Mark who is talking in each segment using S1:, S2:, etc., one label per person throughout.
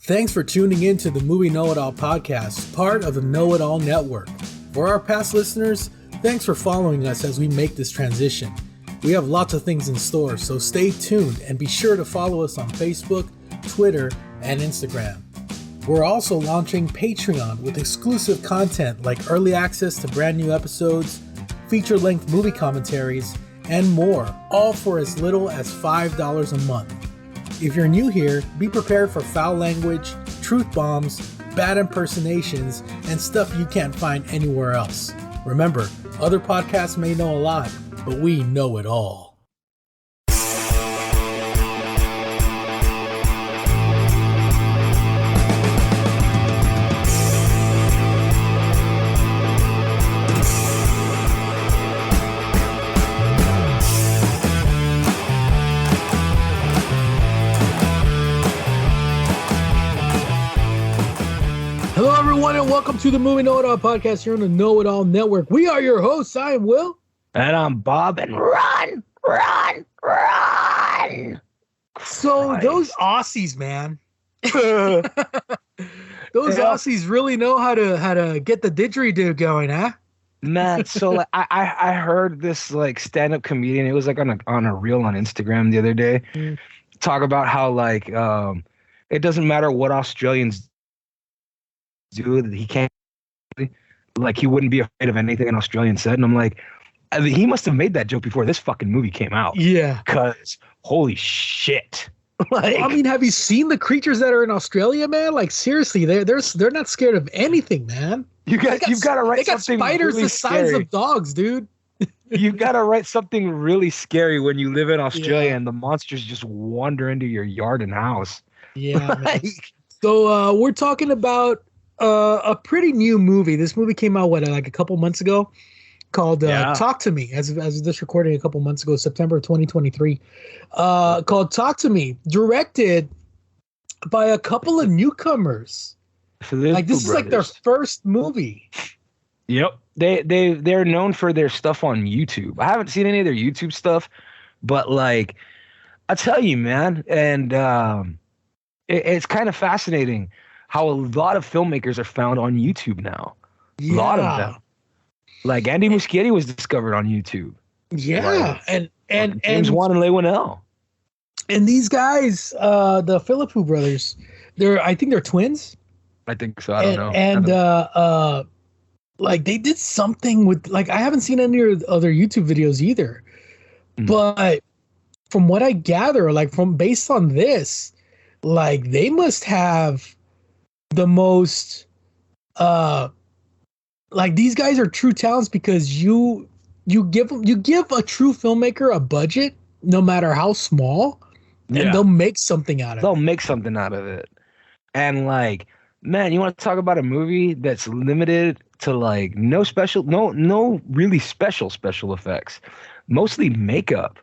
S1: Thanks for tuning in to the Movie Know-It-All podcast, part of the Know-It-All Network. For our past listeners, thanks for following us as we make this transition. We have lots of things in store, so stay tuned and be sure to follow us on Facebook, Twitter, and Instagram. We're also launching Patreon with exclusive content like early access to brand new episodes, feature-length movie commentaries, and more, all for as little as $5 a month. If you're new here, be prepared for foul language, truth bombs, bad impersonations, and stuff you can't find anywhere else. Remember, other podcasts may know a lot, but we know it all. Hello, everyone, and welcome to the Movie Know-It-All podcast here on the Know-It-All Network. We are your hosts. I am Will.
S2: And I'm Bob, and run!
S1: So
S2: Christ.
S1: those Aussies, man. Those Aussies really know how to get the didgeridoo going, huh?
S2: Man, so like, I heard this like stand-up comedian. It was like on a reel on Instagram the other day, talk about how like it doesn't matter what Australians do, that he can't, like, he wouldn't be afraid of anything an Australian said. And I'm like, I mean, he must have made that joke before this fucking movie came out.
S1: Yeah.
S2: Because holy shit. Like,
S1: I mean, have you seen the creatures that are in Australia, man? Like, seriously, they're not scared of anything, man.
S2: you've got to write
S1: They got
S2: something
S1: spiders
S2: really
S1: the size
S2: scary.
S1: of dogs, dude.
S2: You've got to write something really scary when you live in Australia
S1: Yeah.
S2: and the monsters just wander into your yard and house.
S1: Yeah. Man.
S2: Like,
S1: So we're talking about a pretty new movie. This movie came out like a couple months ago, called Talk to Me. As of this recording, a couple months ago, September 2023. Called Talk to Me, directed by a couple of newcomers. Like, this is like their first movie.
S2: Yep. They're known for their stuff on YouTube. I haven't seen any of their YouTube stuff, but like, I tell you, man, and it's kind of fascinating how a lot of filmmakers are found on YouTube now.
S1: Yeah.
S2: A lot of them. Like Andy Muschietti was discovered on YouTube.
S1: Yeah,
S2: Like,
S1: and
S2: James Wan and Leigh Whannell.
S1: and these guys, the Philippou brothers, I think they're twins.
S2: I think so. I don't know.
S1: And like, they did something with, like, I haven't seen any other YouTube videos either, but from what I gather, like, based on this, like, they must have the most like, these guys are true talents, because you give a true filmmaker a budget, no matter how small, and they'll make something out of it.
S2: They'll make something out of it. And like, man, you want to talk about a movie that's limited to like no really special effects, mostly makeup.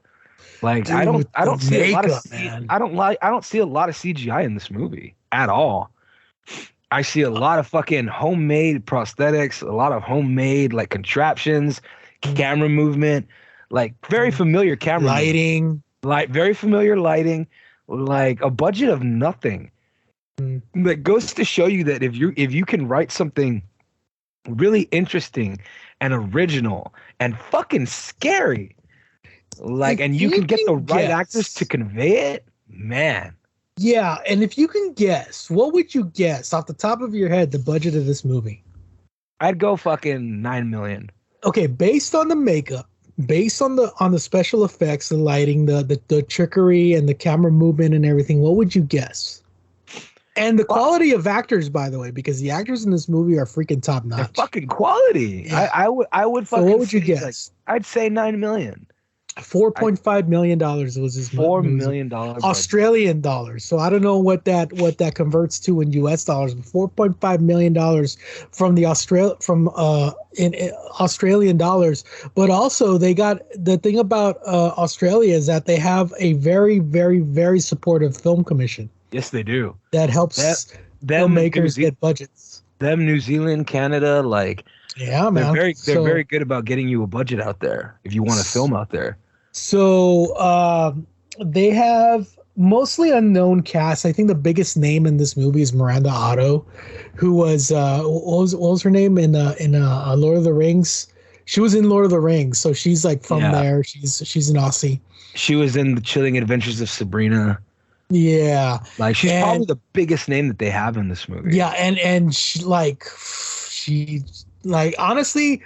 S2: Like,
S1: Dude,
S2: I don't see a lot of
S1: man.
S2: I don't see a lot of CGI in this movie at all. I see a lot of fucking homemade prosthetics, a lot of homemade like contraptions, camera movement, like very familiar camera
S1: lighting,
S2: movement. Like very familiar lighting, like a budget of nothing. That goes to show you that if you can write something really interesting and original and fucking scary, like, and you can get the right actors to convey it, man.
S1: Yeah, and if you can guess, what would you guess off the top of your head the budget of this movie?
S2: I'd go fucking $9 million.
S1: Okay, based on the makeup, based on the special effects, the lighting, the trickery, and the camera movement and everything, what would you guess? And the quality of actors, by the way, because the actors in this movie are freaking top notch.
S2: The fucking quality. Yeah. I would fucking.
S1: So what would you guess?
S2: Like, I'd say $9 million.
S1: $4.5 million was his
S2: $4 million
S1: Australian dollars. So I don't know what that converts to in US dollars, but $4.5 million from the in Australian dollars. But also, they got, the thing about Australia is that they have a very, very, very supportive film commission.
S2: Yes, they do.
S1: That helps filmmakers get budgets.
S2: Them, New Zealand, Canada, like,
S1: yeah, man.
S2: They're very good about getting you a budget out there if you want to film out there.
S1: So they have mostly unknown cast. I think the biggest name in this movie is Miranda Otto, who was what was her name in Lord of the Rings? She was in Lord of the Rings, so she's like from
S2: Yeah.
S1: there. She's an Aussie.
S2: She was in The Chilling Adventures of Sabrina.
S1: Yeah,
S2: Like she's
S1: And-
S2: probably the biggest name that they have in this movie.
S1: yeah, and she like honestly,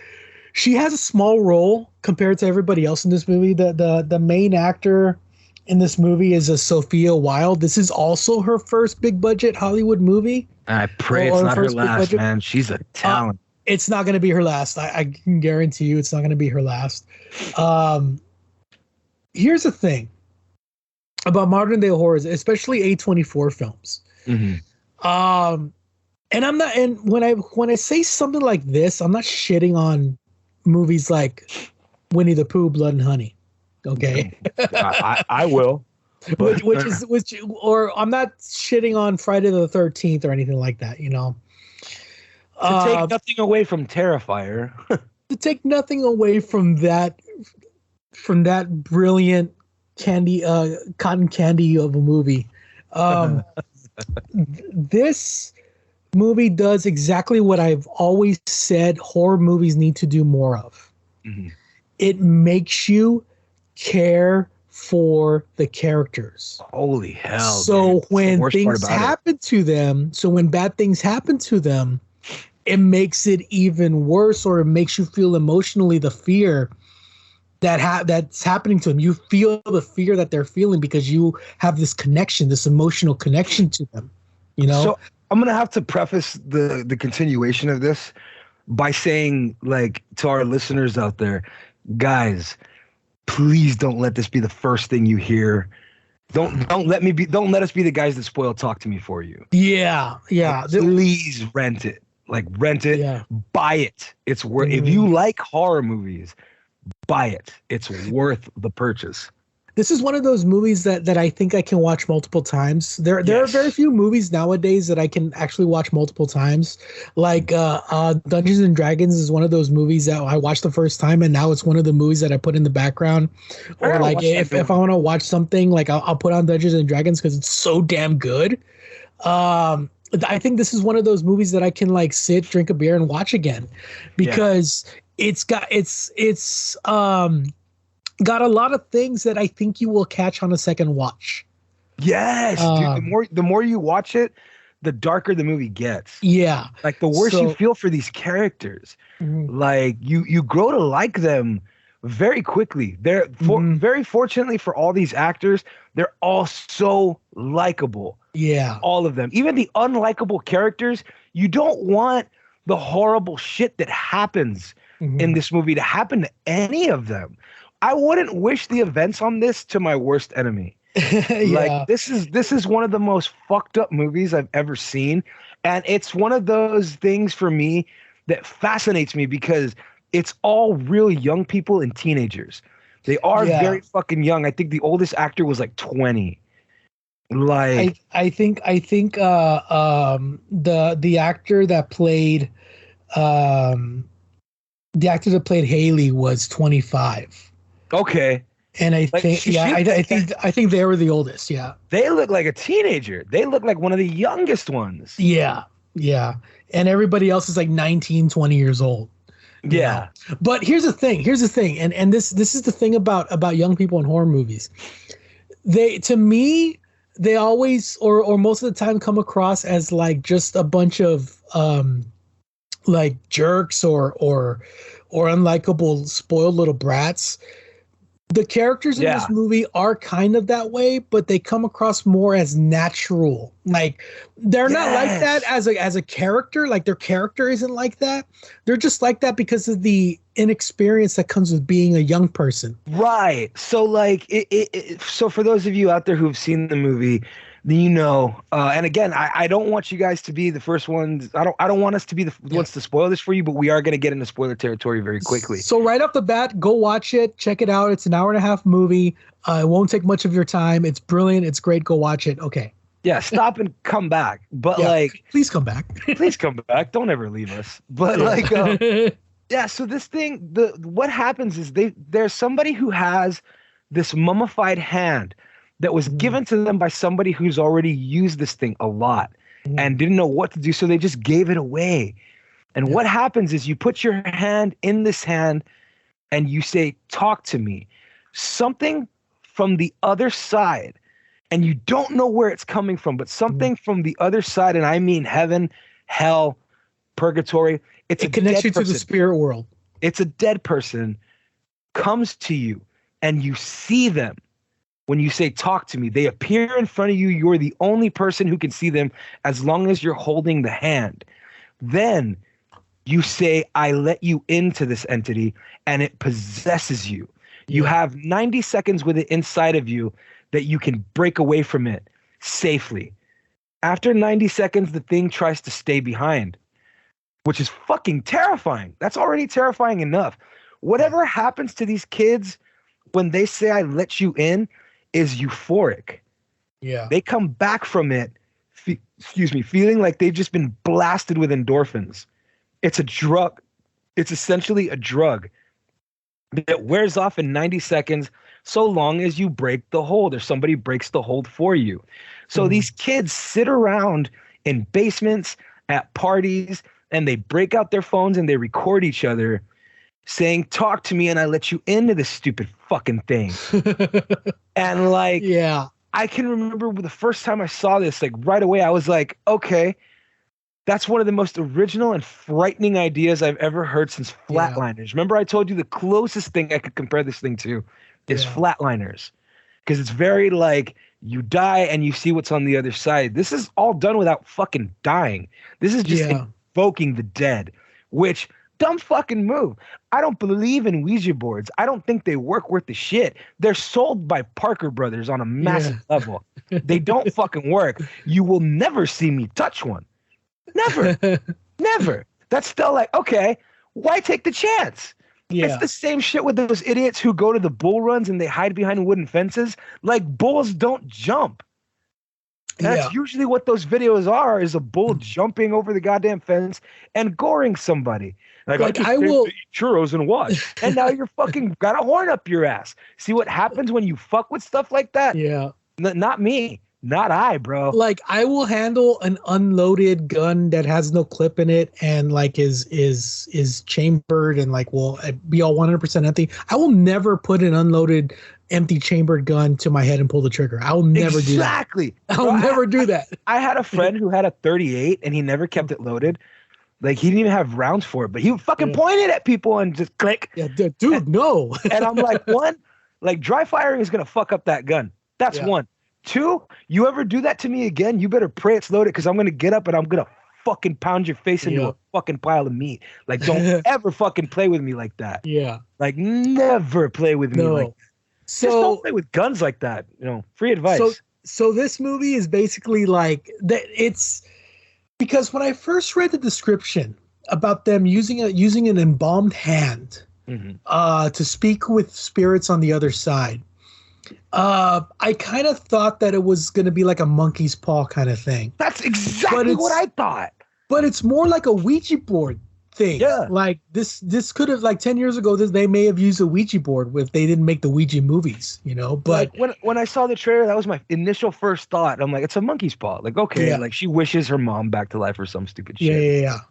S1: she has a small role compared to everybody else in this movie. The main actor in this movie is a Sophia Wilde. This is also her first big budget Hollywood movie.
S2: And I pray
S1: Or
S2: it's not her
S1: first big
S2: last,
S1: budget.
S2: man. She's a talent.
S1: It's not going to be her last. I can guarantee you it's not going to be her last. Here's the thing about modern day horrors, especially A24 films.
S2: Mhm.
S1: And I'm not, and when I say something like this, I'm not shitting on movies like Winnie the Pooh, Blood and Honey. Okay.
S2: I will. But,
S1: which or I'm not shitting on Friday the 13th or anything like that, you know.
S2: to take nothing away from Terrifier.
S1: To take nothing away from that brilliant cotton candy of a movie. This movie does exactly what I've always said horror movies need to do more of.
S2: Mhm.
S1: It makes you care for the characters.
S2: Holy hell.
S1: So
S2: dude. That's the
S1: when
S2: worst part
S1: things
S2: about it.
S1: happen to them, so when bad things happen to them, it makes it even worse, or it makes you feel emotionally the fear that's happening to them. You feel the fear that they're feeling because you have this connection, this emotional connection to them. You know?
S2: So I'm gonna have to preface the continuation of this by saying, like, to our listeners out there, guys, please don't let this be the first thing you hear. Don't let us be the guys that spoil Talk to Me for you.
S1: yeah.
S2: Like, please rent it. Like, rent it,
S1: Yeah.
S2: buy it. It's worth. If you like horror movies, buy it. It's worth the purchase.
S1: This is one of those movies that I think I can watch multiple times. There are
S2: Yes.
S1: very few movies nowadays that I can actually watch multiple times. Like Dungeons and Dragons is one of those movies that I watched the first time, and now it's one of the movies that I put in the background.
S2: I
S1: Or
S2: gotta
S1: like
S2: watch that
S1: if I want to watch something, like I'll put on Dungeons and Dragons because it's so damn good. I think this is one of those movies that I can like sit, drink a beer, and watch again, because it's got a lot of things that I think you will catch on a second watch.
S2: Yes, dude. The more you watch it, the darker the movie gets.
S1: Yeah.
S2: Like, the worse you
S1: So-
S2: feel for these characters.
S1: Mhm.
S2: Like, you grow to like them very quickly. They're very fortunately for all these actors, they're all so likable.
S1: Yeah.
S2: All of them. Even the unlikable characters, you don't want the horrible shit that happens
S1: Mhm.
S2: in this movie to happen to any of them. I wouldn't wish the events on this to my worst enemy.
S1: Yeah.
S2: Like, this is one of the most fucked up movies I've ever seen, and it's one of those things for me that fascinates me because it's all really young people and teenagers. They are
S1: Yeah.
S2: very fucking young. I think the oldest actor was like 20. Like,
S1: I think the actor that played Haley was 25.
S2: okay,
S1: And I
S2: Like,
S1: think
S2: she-
S1: I think they were the oldest. Yeah.
S2: they look like a teenager. They look like one of the youngest ones.
S1: Yeah. Yeah. And everybody else is like 19, 20 years old. you
S2: Yeah.
S1: know? But here's the thing. And this is the thing about young people in horror movies. They always or most of the time come across as like just a bunch of like jerks or unlikable spoiled little brats. The characters in
S2: Yeah.
S1: this movie are kind of that way, but they come across more as natural. Like, they're not like that
S2: Yes.
S1: as a character. Like, their character isn't like that. They're just like that because of the inexperience that comes with being a young person.
S2: Right. So, like, so for those of you out there who've seen the movie, you know, and again, I don't want you guys to be the first ones. I don't want us to be the ones to spoil this for you, but we are going to get into spoiler territory very quickly.
S1: So right off the bat, go watch it. Check it out. It's an hour and a half movie. It won't take much of your time. It's brilliant. It's great. Go watch it. Okay.
S2: Yeah, stop and come back. But
S1: Yeah,
S2: like,
S1: please come back.
S2: please come back. Don't ever leave us. But like, yeah. So this thing, what happens is there's somebody who has this mummified hand that was given to them by somebody who's already used this thing a lot and didn't know what to do, so they just gave it away. And what happens is you put your hand in this hand and you say, talk to me. Something from the other side, and you don't know where it's coming from, but something from the other side, and I mean heaven, hell, purgatory. It
S1: connects you to the spirit world.
S2: It's a dead person comes to you and you see them. When you say, talk to me, they appear in front of you. You're the only person who can see them as long as you're holding the hand. Then you say, I let you into this entity, and it possesses you. You have 90 seconds with it inside of you that you can break away from it safely. After 90 seconds, the thing tries to stay behind, which is fucking terrifying. That's already terrifying enough. Whatever happens to these kids when they say, I let you in, is euphoric.
S1: Yeah.
S2: They come back from it, feeling like they've just been blasted with endorphins. It's a drug. It's essentially a drug that wears off in 90 seconds so long as you break the hold or somebody breaks the hold for you. So these kids sit around in basements at parties and they break out their phones and they record each other saying, talk to me and I let you into this stupid fucking thing. And like, I can remember the first time I saw this, like right away, I was like, okay, that's one of the most original and frightening ideas I've ever heard since Flatliners. Remember I told you the closest thing I could compare this thing to is Flatliners. Because it's very like, you die and you see what's on the other side. This is all done without fucking dying. This is just invoking the dead, which dumb fucking move. I don't believe in Ouija boards. I don't think they work worth the shit. They're sold by Parker Brothers on a massive level. They don't fucking work. You will never see me touch one. Never. Never. That's still like, okay, why take the chance? It's the same shit with those idiots who go to the bull runs and they hide behind wooden fences. Like, bulls don't jump. That's usually what those videos are, is a bull jumping over the goddamn fence and goring somebody. Like I will eat churros and watch. And now you're fucking got a horn up your ass. See what happens when you fuck with stuff like that? Yeah. Not me. Not I, bro.
S1: Like, I will handle an unloaded gun that has no clip in it and like is chambered and like will be all 100% empty. I will never put an unloaded, empty chambered gun to my head and pull the trigger. I will never do that.
S2: Exactly.
S1: I'll never do that.
S2: I had a friend who had a 38 and he never kept it loaded. Like, he didn't even have rounds for it, but he would fucking point it at people and just click.
S1: Yeah, dude, no.
S2: And I'm like, one, like, dry firing is gonna fuck up that gun. That's one. Two, you ever do that to me again, you better pray it's loaded, because I'm going to get up and I'm going to fucking pound your face into a fucking pile of meat. Like, don't ever fucking play with me like that. Yeah. Like, never play with me like that. So, just don't play with guns like that. You know, free advice.
S1: So this movie is basically like, it's because when I first read the description about them using an embalmed hand to speak with spirits on the other side, I kind of thought that it was going to be like a monkey's paw kind of thing.
S2: That's exactly what I thought.
S1: But it's more like a Ouija board thing. Yeah. Like this could have, like 10 years ago, they may have used a Ouija board if they didn't make the Ouija movies, you know. But
S2: like when I saw the trailer, that was my initial first thought. I'm like, it's a monkey's paw. Like, okay, like she wishes her mom back to life or some stupid shit.
S1: Yeah.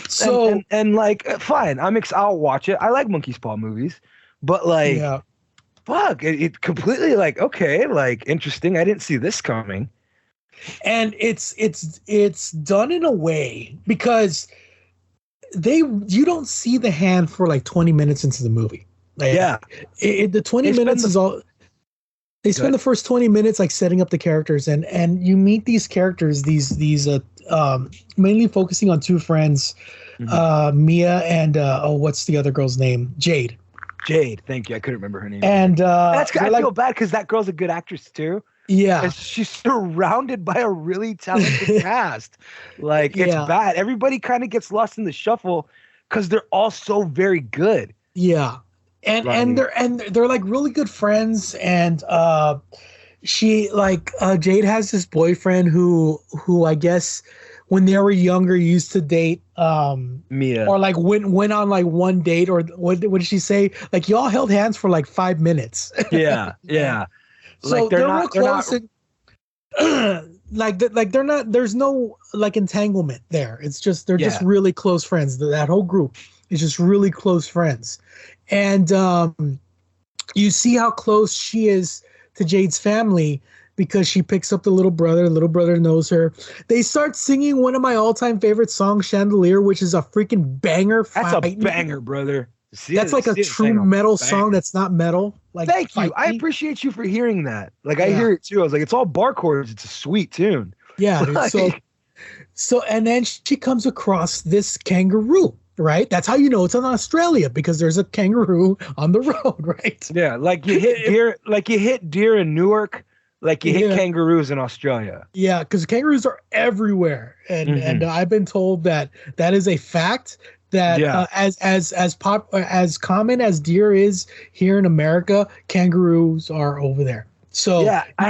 S1: So
S2: and like, fine, I'll watch it. I like monkey's paw movies, but like. Yeah. Fuck, it completely like, okay, like interesting. I didn't see this coming.
S1: And it's done in a way because you don't see the hand for like 20 minutes into the movie. Like, the 20 minutes is all. They spend the first 20 minutes like setting up the characters and you meet these characters, these mainly focusing on two friends, Mia and what's the other girl's name?
S2: Jade, thank you. I couldn't remember her name.
S1: And
S2: I feel bad because that girl's a good actress too.
S1: Yeah,
S2: and she's surrounded by a really talented cast. Like, it's bad. Everybody kind of gets lost in the shuffle because they're all so very good.
S1: Yeah, and they're like really good friends. And she like Jade has this boyfriend who I guess when they were younger used to date
S2: Mia,
S1: or like went on like one date, or what did she say? Like, y'all held hands for like 5 minutes.
S2: Yeah.
S1: So
S2: Like
S1: they're real close. They're not. There's no like entanglement there. It's just they're just really close friends. That whole group is just really close friends, and you see how close she is to Jade's family because she picks up the little brother. The little brother knows her. They start singing one of my all-time favorite songs, Chandelier, which is a freaking banger.
S2: That's a banger, brother.
S1: That's like a true metal song that's not metal. Like,
S2: thank you. I appreciate you for hearing that. Like, I hear it too. I was like, it's all bar chords. It's a sweet tune.
S1: Yeah. Dude, so, and then she comes across this kangaroo, right? That's how you know it's in Australia, because there's a kangaroo on the road, right?
S2: Yeah. Like you hit deer in Newark. Like you hit kangaroos in Australia.
S1: Yeah, because kangaroos are everywhere, and I've been told that is a fact. That as common as deer is here in America, kangaroos are over there. So
S2: yeah, I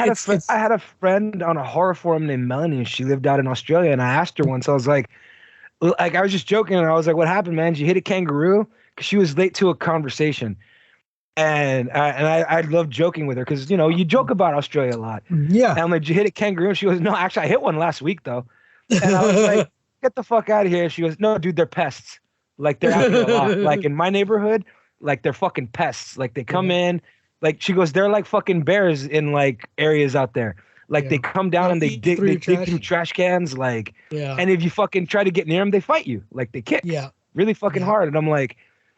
S2: had a friend on a horror forum named Melanie, and she lived out in Australia. And I asked her once, I was like I was just joking, and I was like, "What happened, man? Did you hit a kangaroo?" Because she was late to a conversation. And I love joking with her because, you know, you joke about Australia a lot.
S1: Yeah.
S2: And I'm like, did you hit a kangaroo? And she goes, no, actually, I hit one last week, though. And I was like, get the fuck out of here. She goes, no, dude, they're pests. Like, they're out here a lot. Like, in my neighborhood, like, they're fucking pests. Like, they come in. Like, she goes, they're like fucking bears in, like, areas out there. Like, they come down and they dig through trash cans. Like, and if you fucking try to get near them, they fight you. Like, they kick really fucking hard. And I'm like,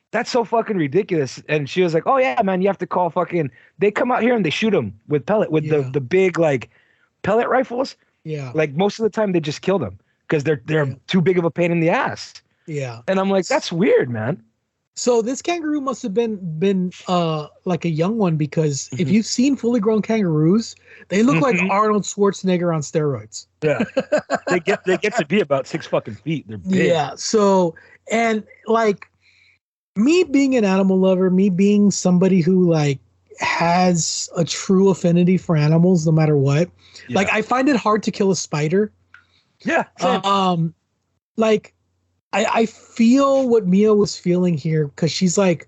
S2: that's so fucking ridiculous. And she was like, oh yeah, man, you have to call fucking, they come out here and they shoot them with the big, like, pellet rifles.
S1: Yeah.
S2: Like, most of the time they just kill them because they're too big of a pain in the ass.
S1: Yeah.
S2: And I'm like, that's weird, man.
S1: So this kangaroo must have been like a young one, because if you've seen fully grown kangaroos, they look like Arnold Schwarzenegger on steroids.
S2: Yeah. they get to be about 6 fucking feet. They're big.
S1: Yeah. So, and like, me being an animal lover, me being somebody who like has a true affinity for animals, no matter what, like I find it hard to kill a spider.
S2: Yeah. Same.
S1: Like I feel what Mia was feeling here, because she's like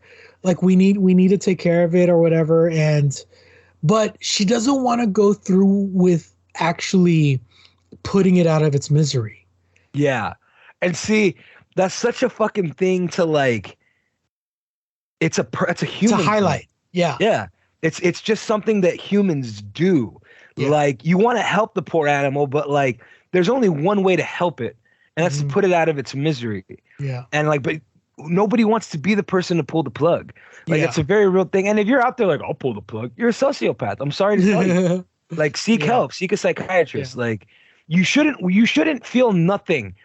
S1: we need to take care of it or whatever, but she doesn't want to go through with actually putting it out of its misery.
S2: Yeah. And see, that's such a fucking thing to like. It's a human.
S1: It's a highlight.
S2: Thing.
S1: Yeah.
S2: Yeah. It's just something that humans do. Yeah. Like, you want to help the poor animal, but like there's only one way to help it, and that's to put it out of its misery.
S1: Yeah.
S2: And like, but nobody wants to be the person to pull the plug. Like, it's a very real thing. And if you're out there like, I'll pull the plug, you're a sociopath. I'm sorry to tell you. Like, seek help, seek a psychiatrist. Yeah. Like, you shouldn't feel nothing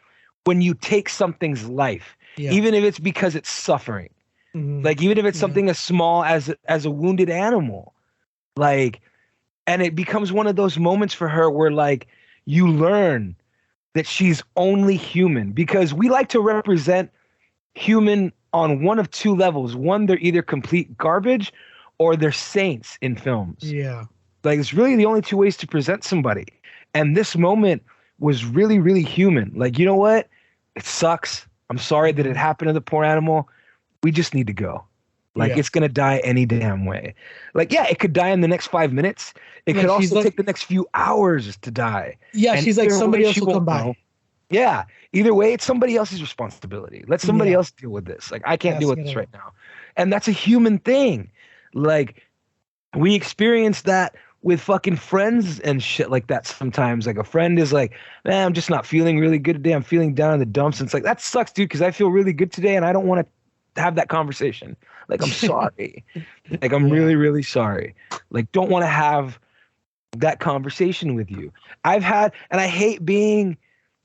S2: when you take something's life, even if it's because it's suffering. Like, even if it's something as small as a wounded animal, like, and it becomes one of those moments for her where like you learn that she's only human, because we like to represent human on one of two levels. One, they're either complete garbage or they're saints in films.
S1: Yeah.
S2: Like, it's really the only two ways to present somebody. And this moment was really, really human. Like, you know what? It sucks. I'm sorry that it happened to the poor animal. We just need to go. Like, it's going to die any damn way. Like, yeah, it could die in the next 5 minutes. It could also take the next few hours to die.
S1: Yeah, and she's like, somebody else will come by.
S2: Know. Yeah, either way, it's somebody else's responsibility. Let somebody else deal with this. Like, I can't deal with this right now. And that's a human thing. Like, we experience that with fucking friends and shit like that sometimes. Like, a friend is like, man, I'm just not feeling really good today. I'm feeling down in the dumps. And it's like, that sucks, dude, because I feel really good today and I don't want to have that conversation. Like, I'm sorry. Like, I'm really, really sorry. Like, don't want to have that conversation with you. I've had, and I hate being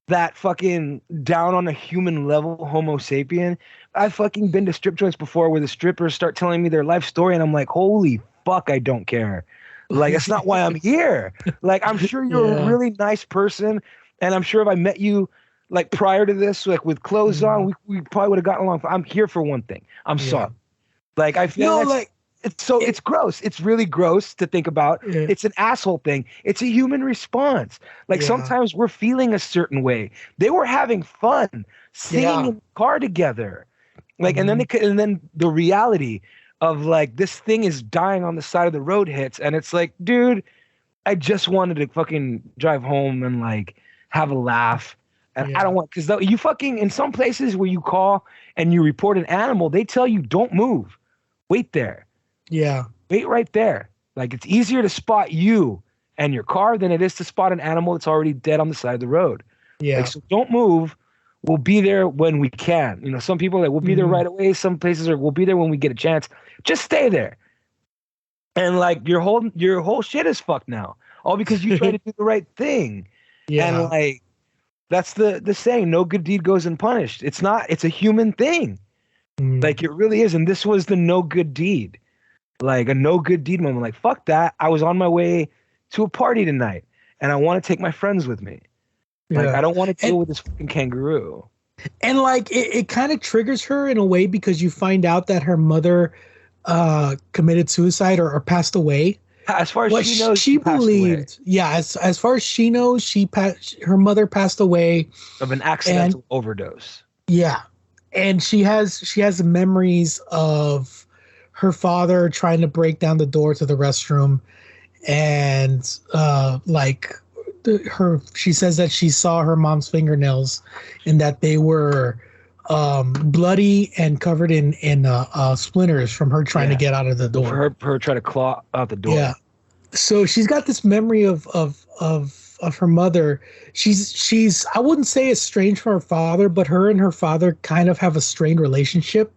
S2: that fucking down on a human level Homo sapien. I've fucking been to strip joints before where the strippers start telling me their life story and I'm like, holy fuck, I don't care. Like, that's not why I'm here. Like, I'm sure you're a really nice person, and I'm sure if I met you like prior to this, like with clothes on, we probably would have gotten along. I'm here for one thing. I'm sorry. Like, I feel it's gross. It's really gross to think about. It's an asshole thing. It's a human response. Like, sometimes we're feeling a certain way. They were having fun singing in the car together. Like, and then the reality of like this thing is dying on the side of the road hits, and it's like, dude, I just wanted to fucking drive home and like have a laugh. And I don't want, because you fucking, in some places where you call and you report an animal, they tell you don't move. Wait there.
S1: Yeah.
S2: Wait right there. Like, it's easier to spot you and your car than it is to spot an animal that's already dead on the side of the road.
S1: Yeah.
S2: Like, so don't move. We'll be there when we can. You know, some people are like, we'll be there right away. Some places are, we'll be there when we get a chance. Just stay there. And like your whole shit is fucked now. All because you try to do the right thing. Yeah. And like, that's the saying, no good deed goes unpunished. It's a human thing. Like, it really is. And this was the no good deed. Like a no good deed moment. Like, fuck that. I was on my way to a party tonight and I want to take my friends with me. Like, I don't want to deal with this fucking kangaroo.
S1: And like, it kind of triggers her in a way because you find out that her mother committed suicide or passed away.
S2: As far as she knows,
S1: she believed. Yeah, as far as she knows, her mother passed away
S2: of an accidental overdose.
S1: Yeah, and she has memories of her father trying to break down the door to the restroom, and she says that she saw her mom's fingernails, and that they were bloody and covered in splinters from her trying to get out of the door.
S2: For her trying to claw out the door.
S1: Yeah. So she's got this memory of her mother. She's I wouldn't say estranged from her father, but her and her father kind of have a strained relationship.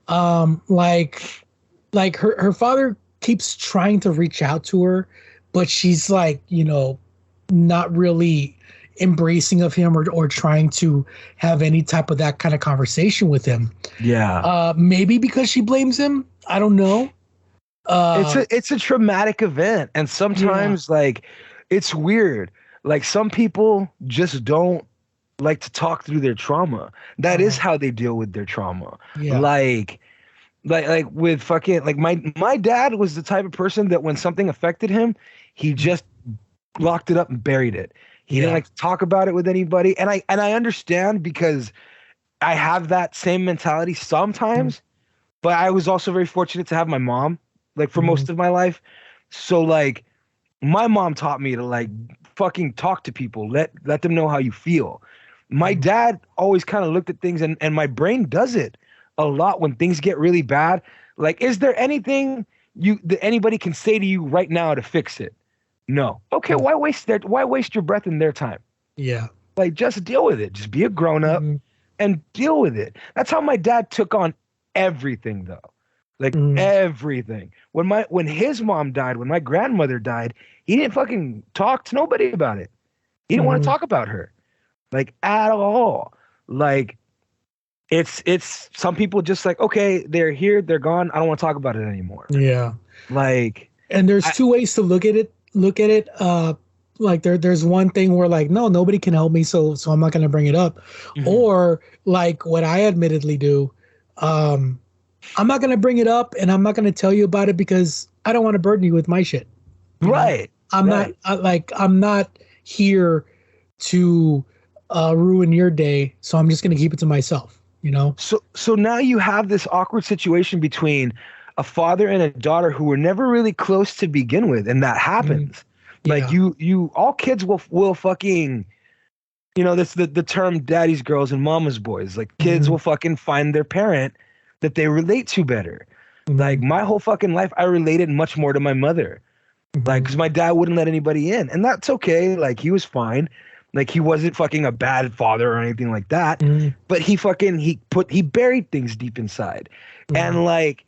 S1: Like her father keeps trying to reach out to her, but she's like, you know, not really embracing of him or trying to have any type of that kind of conversation with him. Yeah. Maybe because she blames him. I don't know.
S2: It's a traumatic event. And sometimes like, it's weird. Like, some people just don't like to talk through their trauma. That is how they deal with their trauma. Yeah. Like with fucking, like my dad was the type of person that when something affected him, he just locked it up and buried it. He didn't like to talk about it with anybody. And I understand, because I have that same mentality sometimes, but I was also very fortunate to have my mom, like, for most of my life. So like, my mom taught me to like fucking talk to people, let them know how you feel. My dad always kind of looked at things, and my brain does it a lot when things get really bad. Like, is there anything that anybody can say to you right now to fix it? No. Okay, why waste your breath in their time? Yeah. Like, just deal with it. Just be a grown-up and deal with it. That's how my dad took on everything, though. Like, everything. When his mom died, when my grandmother died, he didn't fucking talk to nobody about it. He didn't want to talk about her. Like, at all. Like, it's some people just like, okay, they're here, they're gone, I don't want to talk about it anymore. Yeah. Like, and there's two ways to look at it. Like, there's one thing where like, no, nobody can help me, so I'm not going to bring it up. Or like what I admittedly do, I'm not going to bring it up and I'm not going to tell you about it because I don't want to burden you with my shit. Right. I'm not here to ruin your day, so I'm just going to keep it to myself, you know? So now you have this awkward situation between a father and a daughter who were never really close to begin with, and that happens. Like, you all kids will fucking, you know, that's the term daddy's girls and mama's boys. Like, kids will fucking find their parent that they relate to better. Like, my whole fucking life, I related much more to my mother. Like, because my dad wouldn't let anybody in, and that's okay. Like, he was fine. Like, he wasn't fucking a bad father or anything like that. But he buried things deep inside. And like,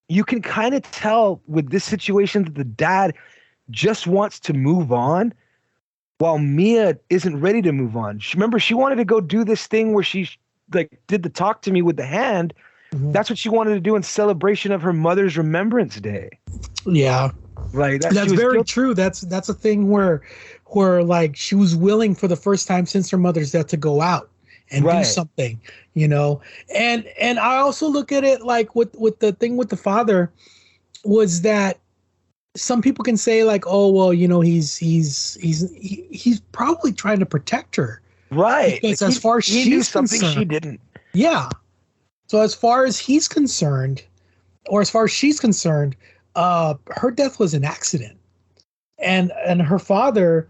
S2: you can kind of tell with this situation that the dad just wants to move on while Mia isn't ready to move on. Remember, she wanted to go do this thing where she like did the talk to me with the hand. That's what she wanted to do in celebration of her mother's Remembrance Day. Yeah. Like, that's very true. That's a thing where like she was willing for the first time since her mother's death to go out and do something, you know. And I also look at it like with the thing with the father was that some people can say like, oh well, you know, he's probably trying to protect her, right? Because as far as she's concerned, she didn't. Yeah. So as far as he's concerned,
S1: or as far as she's concerned, her death was an accident, and her father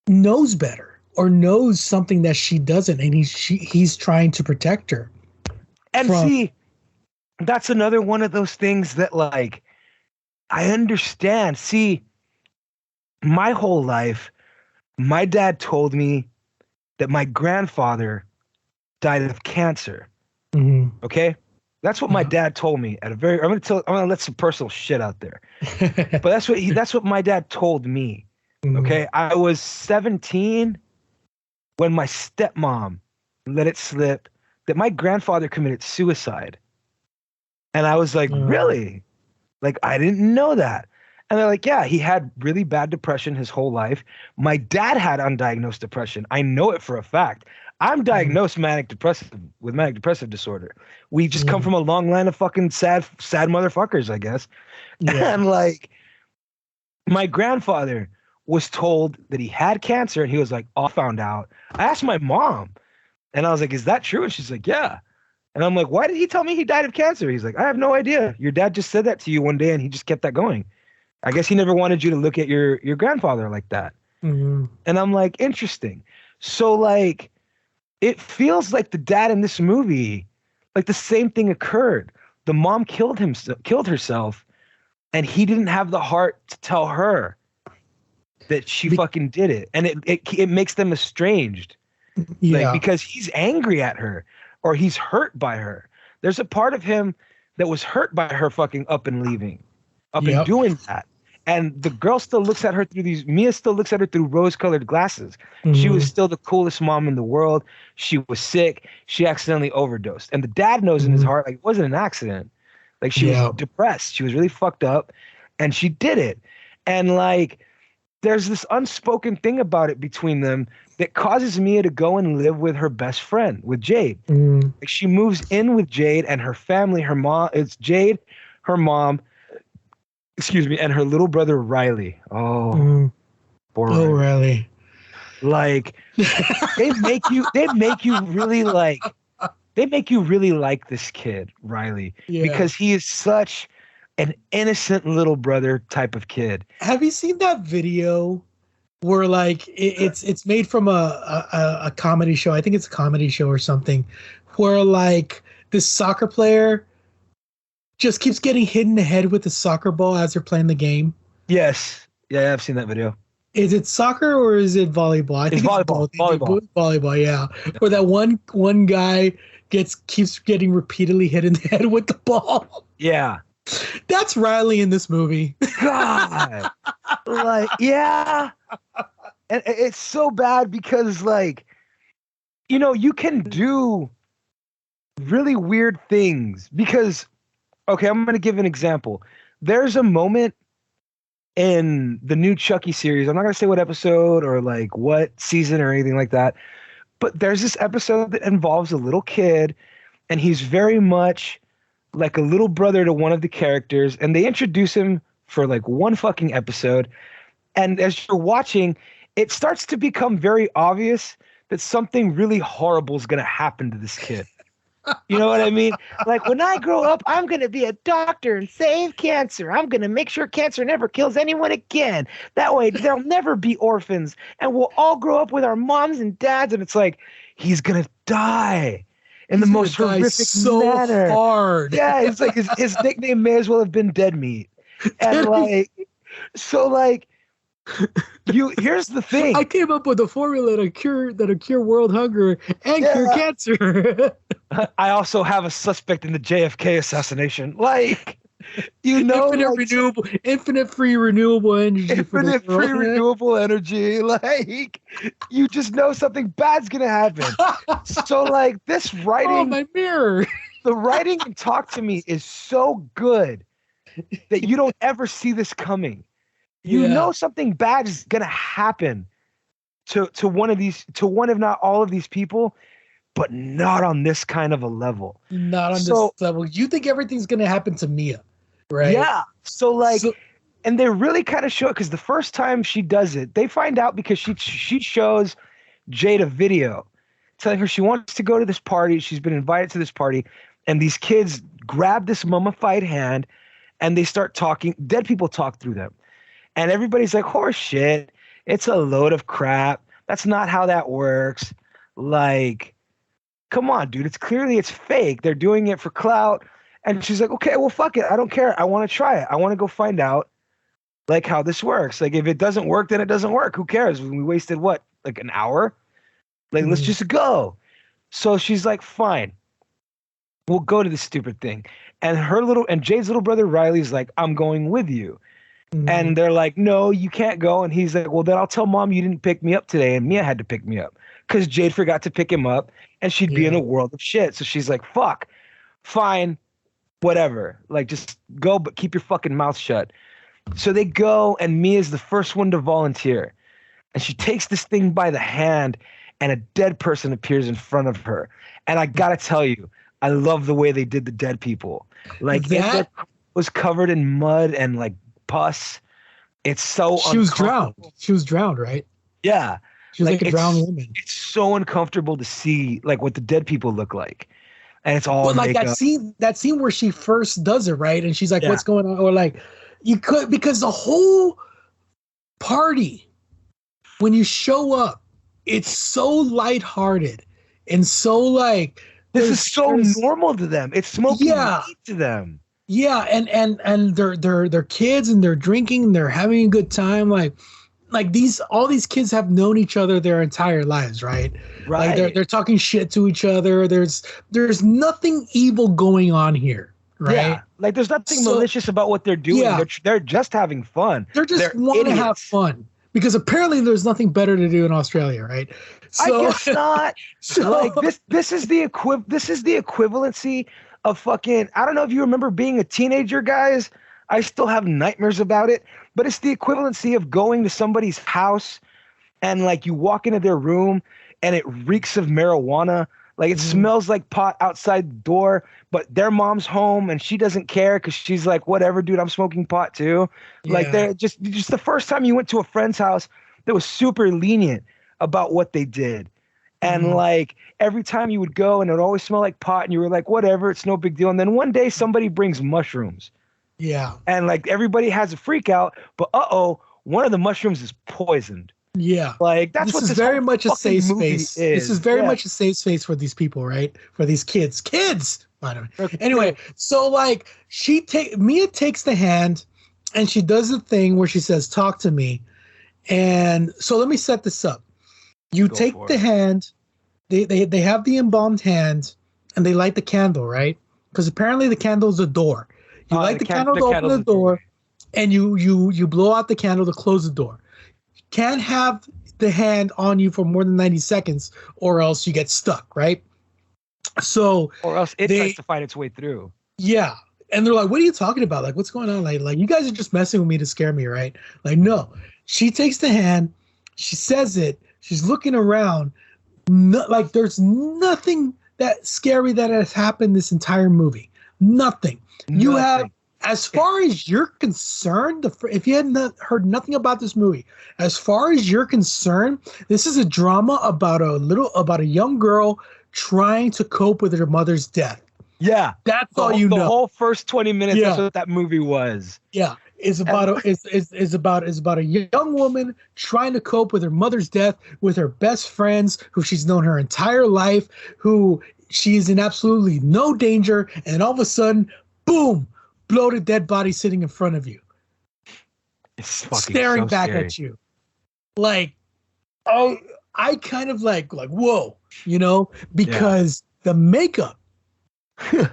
S1: knows better or knows something that she doesn't, and he's trying to protect her.
S2: And see, that's another one of those things that, like, I understand. See, my whole life, my dad told me that my grandfather died of cancer.
S1: Mm-hmm.
S2: Okay? That's what my dad told me I'm gonna let some personal shit out there. But that's what my dad told me.
S1: Mm-hmm.
S2: Okay? I was 17 when my stepmom let it slip that my grandfather committed suicide. And I was like, really? Like, I didn't know that. And they're like, yeah, he had really bad depression his whole life. My dad had undiagnosed depression. I know it for a fact. I'm diagnosed with manic depressive disorder. We just come from a long line of fucking sad motherfuckers, I guess. Yeah. And like, my grandfather was told that he had cancer, and he was like, I found out. I asked my mom, and I was like, is that true? And she's like, yeah. And I'm like, why did he tell me he died of cancer? He's like, I have no idea. Your dad just said that to you one day, and he just kept that going. I guess he never wanted you to look at your grandfather like that. Mm-hmm. And I'm like, interesting. So like, it feels like the dad in this movie, like the same thing occurred. The mom killed herself, and he didn't have the heart to tell her that she fucking did it. And it makes them estranged. Yeah. Like, because he's angry at her, or he's hurt by her. There's a part of him that was hurt by her fucking up and leaving, and doing that. And the girl still looks at her Mia still looks at her through rose-colored glasses. Mm-hmm. She was still the coolest mom in the world. She was sick. She accidentally overdosed. And the dad knows in his heart, like, it wasn't an accident. Like, she was depressed. She was really fucked up, and she did it. And like, there's this unspoken thing about it between them that causes Mia to go and live with her best friend, with Jade. Mm. Like, she moves in with Jade and her family. Her mom, it's Jade, her mom, and her little brother Riley. Oh, poor
S1: Riley.
S2: Like, they make you really like this kid, Riley, because he is such an innocent little brother type of kid.
S1: Have you seen that video where like it's made from a comedy show? I think it's a comedy show or something, where like this soccer player just keeps getting hit in the head with a soccer ball as they're playing the game.
S2: Yes. Yeah, I've seen that video.
S1: Is it soccer or is it volleyball? I think it's volleyball. Volleyball, yeah. Where that one guy keeps getting repeatedly hit in the head with the ball.
S2: Yeah.
S1: That's Riley in this movie.
S2: God. Like, yeah. And it's so bad because, like, you know, you can do really weird things because, okay, I'm going to give an example. There's a moment in the new Chucky series. I'm not going to say what episode or like what season or anything like that, but there's this episode that involves a little kid, and he's very much like a little brother to one of the characters, and they introduce him for like one fucking episode. And as you're watching, it starts to become very obvious that something really horrible is going to happen to this kid. You know what I mean? Like, when I grow up, I'm going to be a doctor and save cancer. I'm going to make sure cancer never kills anyone again. That way there'll never be orphans, and we'll all grow up with our moms and dads. And it's like, he's going to die in the most horrific manner.
S1: Hard.
S2: Yeah, it's like his nickname may as well have been Dead Meat. And like, so like, here's the thing.
S1: I came up with a formula that'll cure world hunger and cure cancer.
S2: I also have a suspect in the JFK assassination. Like, you know,
S1: infinite free renewable energy.
S2: Infinite free renewable energy. Like, you just know something bad's gonna happen. So like, this writing,
S1: oh, my mirror.
S2: The writing in Talk to Me is so good that you don't ever see this coming. You know something bad is gonna happen to one of these, to one if not all of these people, but not on this kind of a level.
S1: Not on this level. You think everything's gonna happen to Mia, right?
S2: Yeah. So like, and they really kind of show it, because the first time she does it, they find out because she shows Jade a video telling her she wants to go to this party. She's been invited to this party, and these kids grab this mummified hand and they start talking. Dead people talk through them. And everybody's like, horse shit. It's a load of crap. That's not how that works. Like, come on, dude. It's fake. They're doing it for clout. And she's like, okay, well, fuck it. I don't care. I want to try it. I want to go find out like how this works. Like, if it doesn't work, then it doesn't work. Who cares? We wasted what? Like an hour? Like, let's just go. So she's like, fine. We'll go to this stupid thing. And Jade's little brother Riley's like, I'm going with you. And they're like, no, you can't go. And he's like, well, then I'll tell mom you didn't pick me up today. And Mia had to pick me up because Jade forgot to pick him up and she'd be in a world of shit. So she's like, fuck, fine, whatever. Like, just go, but keep your fucking mouth shut. So they go, and Mia's the first one to volunteer. And she takes this thing by the hand, and a dead person appears in front of her. And I gotta tell you, I love the way they did the dead people. Like, that was covered in mud and like pus. It's so
S1: She was drowned. She was drowned, right?
S2: Yeah.
S1: She was like a drowned woman.
S2: It's so uncomfortable to see like what the dead people look like. And it's all
S1: like
S2: makeup.
S1: that scene where she first does it, right? And she's like, what's going on? Or like, you could, because the whole party, when you show up, it's so lighthearted and so like,
S2: this is so normal to them. It's smoking weed to them.
S1: Yeah, and they're kids and they're drinking, and they're having a good time. Like all these kids have known each other their entire lives, right?
S2: Right.
S1: Like they're talking shit to each other. There's nothing evil going on here, right?
S2: Yeah. Like there's nothing malicious about what they're doing. Yeah. They're just having fun.
S1: They're just want to have fun because apparently there's nothing better to do in Australia, right?
S2: So, I guess not. So like this is the equivalency of fucking, I don't know if you remember being a teenager, guys. I still have nightmares about it, but it's the equivalency of going to somebody's house and like you walk into their room and it reeks of marijuana. Like it smells like pot outside the door, but their mom's home and she doesn't care because she's like, whatever, dude, I'm smoking pot too. Yeah. Like they're just the first time you went to a friend's house that was super lenient about what they did. And like every time you would go and it would always smell like pot and you were like, whatever, it's no big deal. And then one day somebody brings mushrooms.
S1: Yeah.
S2: And like everybody has a freak out, but one of the mushrooms is poisoned.
S1: Yeah.
S2: Like that's
S1: this
S2: what
S1: is
S2: this
S1: very much a safe space. This is very much a safe space for these people, right? For these kids. Anyway, so like Mia takes the hand and she does the thing where she says, talk to me. And so let me set this up. You take the hand, they have the embalmed hand, and they light the candle, right? Because apparently the candle's a door. You light the candle to open the door, and you blow out the candle to close the door. You can't have the hand on you for more than 90 seconds, or else you get stuck, right? So
S2: or else it tries to find its way through.
S1: Yeah. And they're like, what are you talking about? Like, what's going on? Like you guys are just messing with me to scare me, right? Like, no. She takes the hand, she says it. She's looking around, like there's nothing that scary that has happened this entire movie. Nothing. You have, as far as you're concerned, if you hadn't heard nothing about this movie, as far as you're concerned, this is a drama about a young girl trying to cope with her mother's death.
S2: Yeah,
S1: that's all you know.
S2: The whole first 20 minutes, that's what that movie was.
S1: Yeah. Is about a young woman trying to cope with her mother's death with her best friends who she's known her entire life, who she is in absolutely no danger, and all of a sudden, boom, bloated dead body sitting in front of you.
S2: It's fucking
S1: staring back
S2: scary.
S1: at you. Like, oh, I kind of like whoa, because the makeup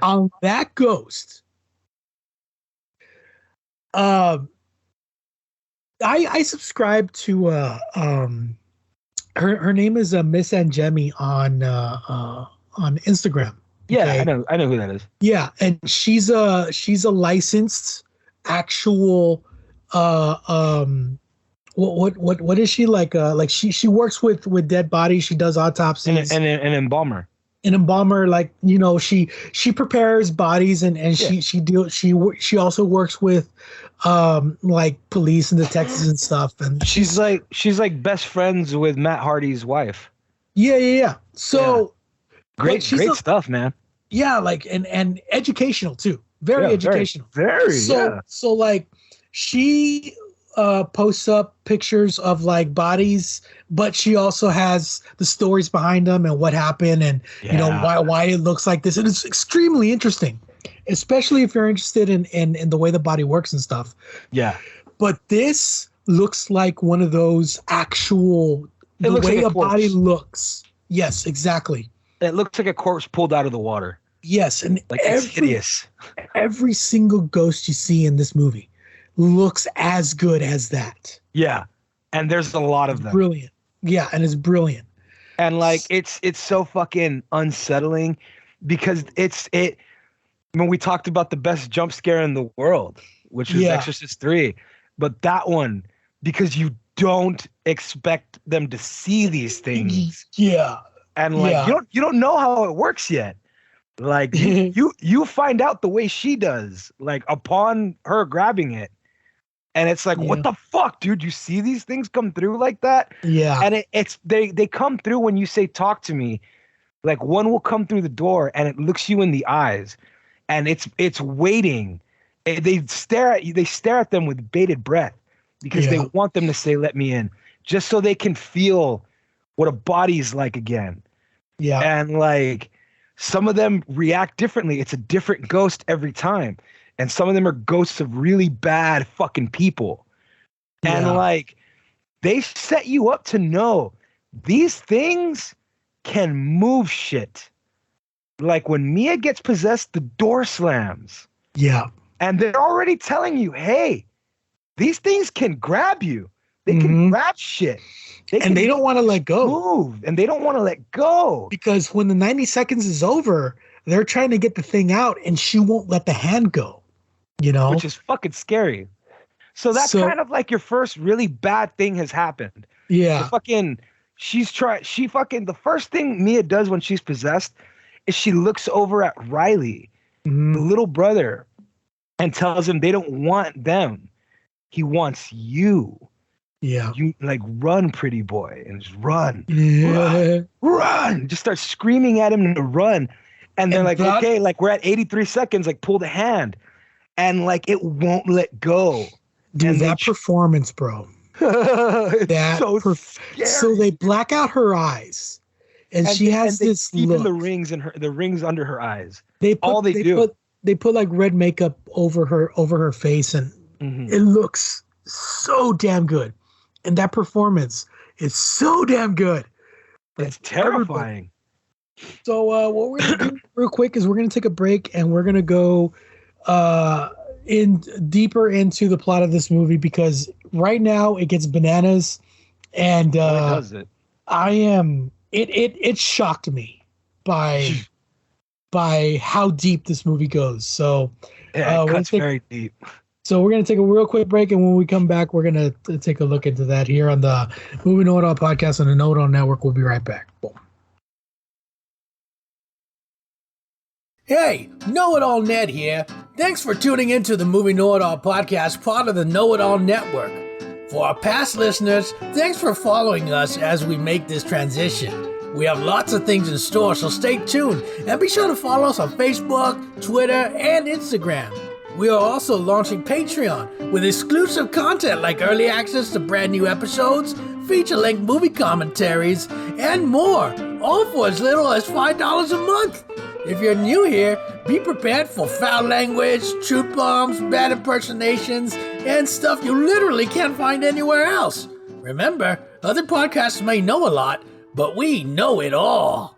S1: on that ghost. I subscribe to her name is Miss Angemi on Instagram.
S2: Yeah, okay? I know who that is.
S1: Yeah, and she's a licensed actual what is she like she works with dead bodies. She does autopsies
S2: and an embalmer.
S1: An embalmer, like she prepares bodies and she also works with like police and detectives and stuff, and
S2: she's like best friends with Matt Hardy's wife.
S1: Yeah. So
S2: great stuff, man.
S1: Yeah, like and educational too. Very
S2: Yeah,
S1: educational.
S2: very,
S1: So like she posts up pictures of like bodies, but she also has the stories behind them and what happened and you know why it looks like this. And it's extremely interesting, especially if you're interested in the way the body works and stuff.
S2: Yeah.
S1: But this looks like one of those actual the way
S2: like
S1: a body looks. Yes, exactly.
S2: It looks like a corpse pulled out of the water.
S1: Yes, and
S2: like it's hideous.
S1: Every single ghost you see in this movie looks as good as that.
S2: Yeah, and there's a lot of them.
S1: Brilliant. Yeah, and it's brilliant.
S2: And like it's so fucking unsettling because when we talked about the best jump scare in the world, which is Exorcist 3, but that one, because you don't expect them to see these things.
S1: Yeah.
S2: And like you don't know how it works yet. Like you find out the way she does, like upon her grabbing it. And it's like, what the fuck, dude? You see these things come through like that?
S1: Yeah.
S2: And they come through when you say talk to me. Like one will come through the door and it looks you in the eyes and it's waiting. They stare at them with bated breath because they want them to say, let me in, just so they can feel what a body's like again.
S1: Yeah.
S2: And like some of them react differently. It's a different ghost every time. And some of them are ghosts of really bad fucking people. And like they set you up to know these things can move shit. Like when Mia gets possessed, the door slams.
S1: Yeah.
S2: And they're already telling you, hey, these things can grab you. They can grab shit.
S1: They don't want to let go.
S2: Move, and they don't want to let go.
S1: Because when the 90 seconds is over, they're trying to get the thing out, and she won't let the hand go. You know?
S2: Which is fucking scary. So that's kind of like your first really bad thing has happened.
S1: Yeah.
S2: The first thing Mia does when she's possessed is she looks over at Riley, the little brother, and tells him they don't want them. He wants you.
S1: Yeah.
S2: You like run, pretty boy, and just run.
S1: Yeah.
S2: Run. Just start screaming at him to run. And they're okay, like we're at 83 seconds, like pull the hand. And like it won't let go.
S1: Dude,
S2: and
S1: that performance, bro.
S2: Scary.
S1: So they black out her eyes. And she has this look.
S2: Even the rings under her eyes.
S1: They put like red makeup over her face and it looks so damn good. And that performance is so damn good.
S2: It's terrifying.
S1: So what we're gonna do real quick is we're gonna take a break and we're gonna go in deeper into the plot of this movie because right now it gets bananas and
S2: does it?
S1: It shocked me by how deep this movie goes. So
S2: it cuts very deep.
S1: So we're going to take a real quick break, and when we come back, we're going to take a look into that here on the Movie Know It All podcast on the Know It All Network. We'll be right back. Boom. Hey, Know It All Ned here. Thanks for tuning into the Movie Know It All podcast, part of the Know It All Network. For our past listeners, thanks for following us as we make this transition. We have lots of things in store, so stay tuned, and be sure to follow us on Facebook, Twitter, and Instagram. We are also launching Patreon with exclusive content like early access to brand new episodes, feature-length movie commentaries, and more, all for as little as $5 a month. If you're new here, be prepared for foul language, truth bombs, bad impersonations, and stuff you literally can't find anywhere else. Remember, other podcasts may know a lot, but we know it all.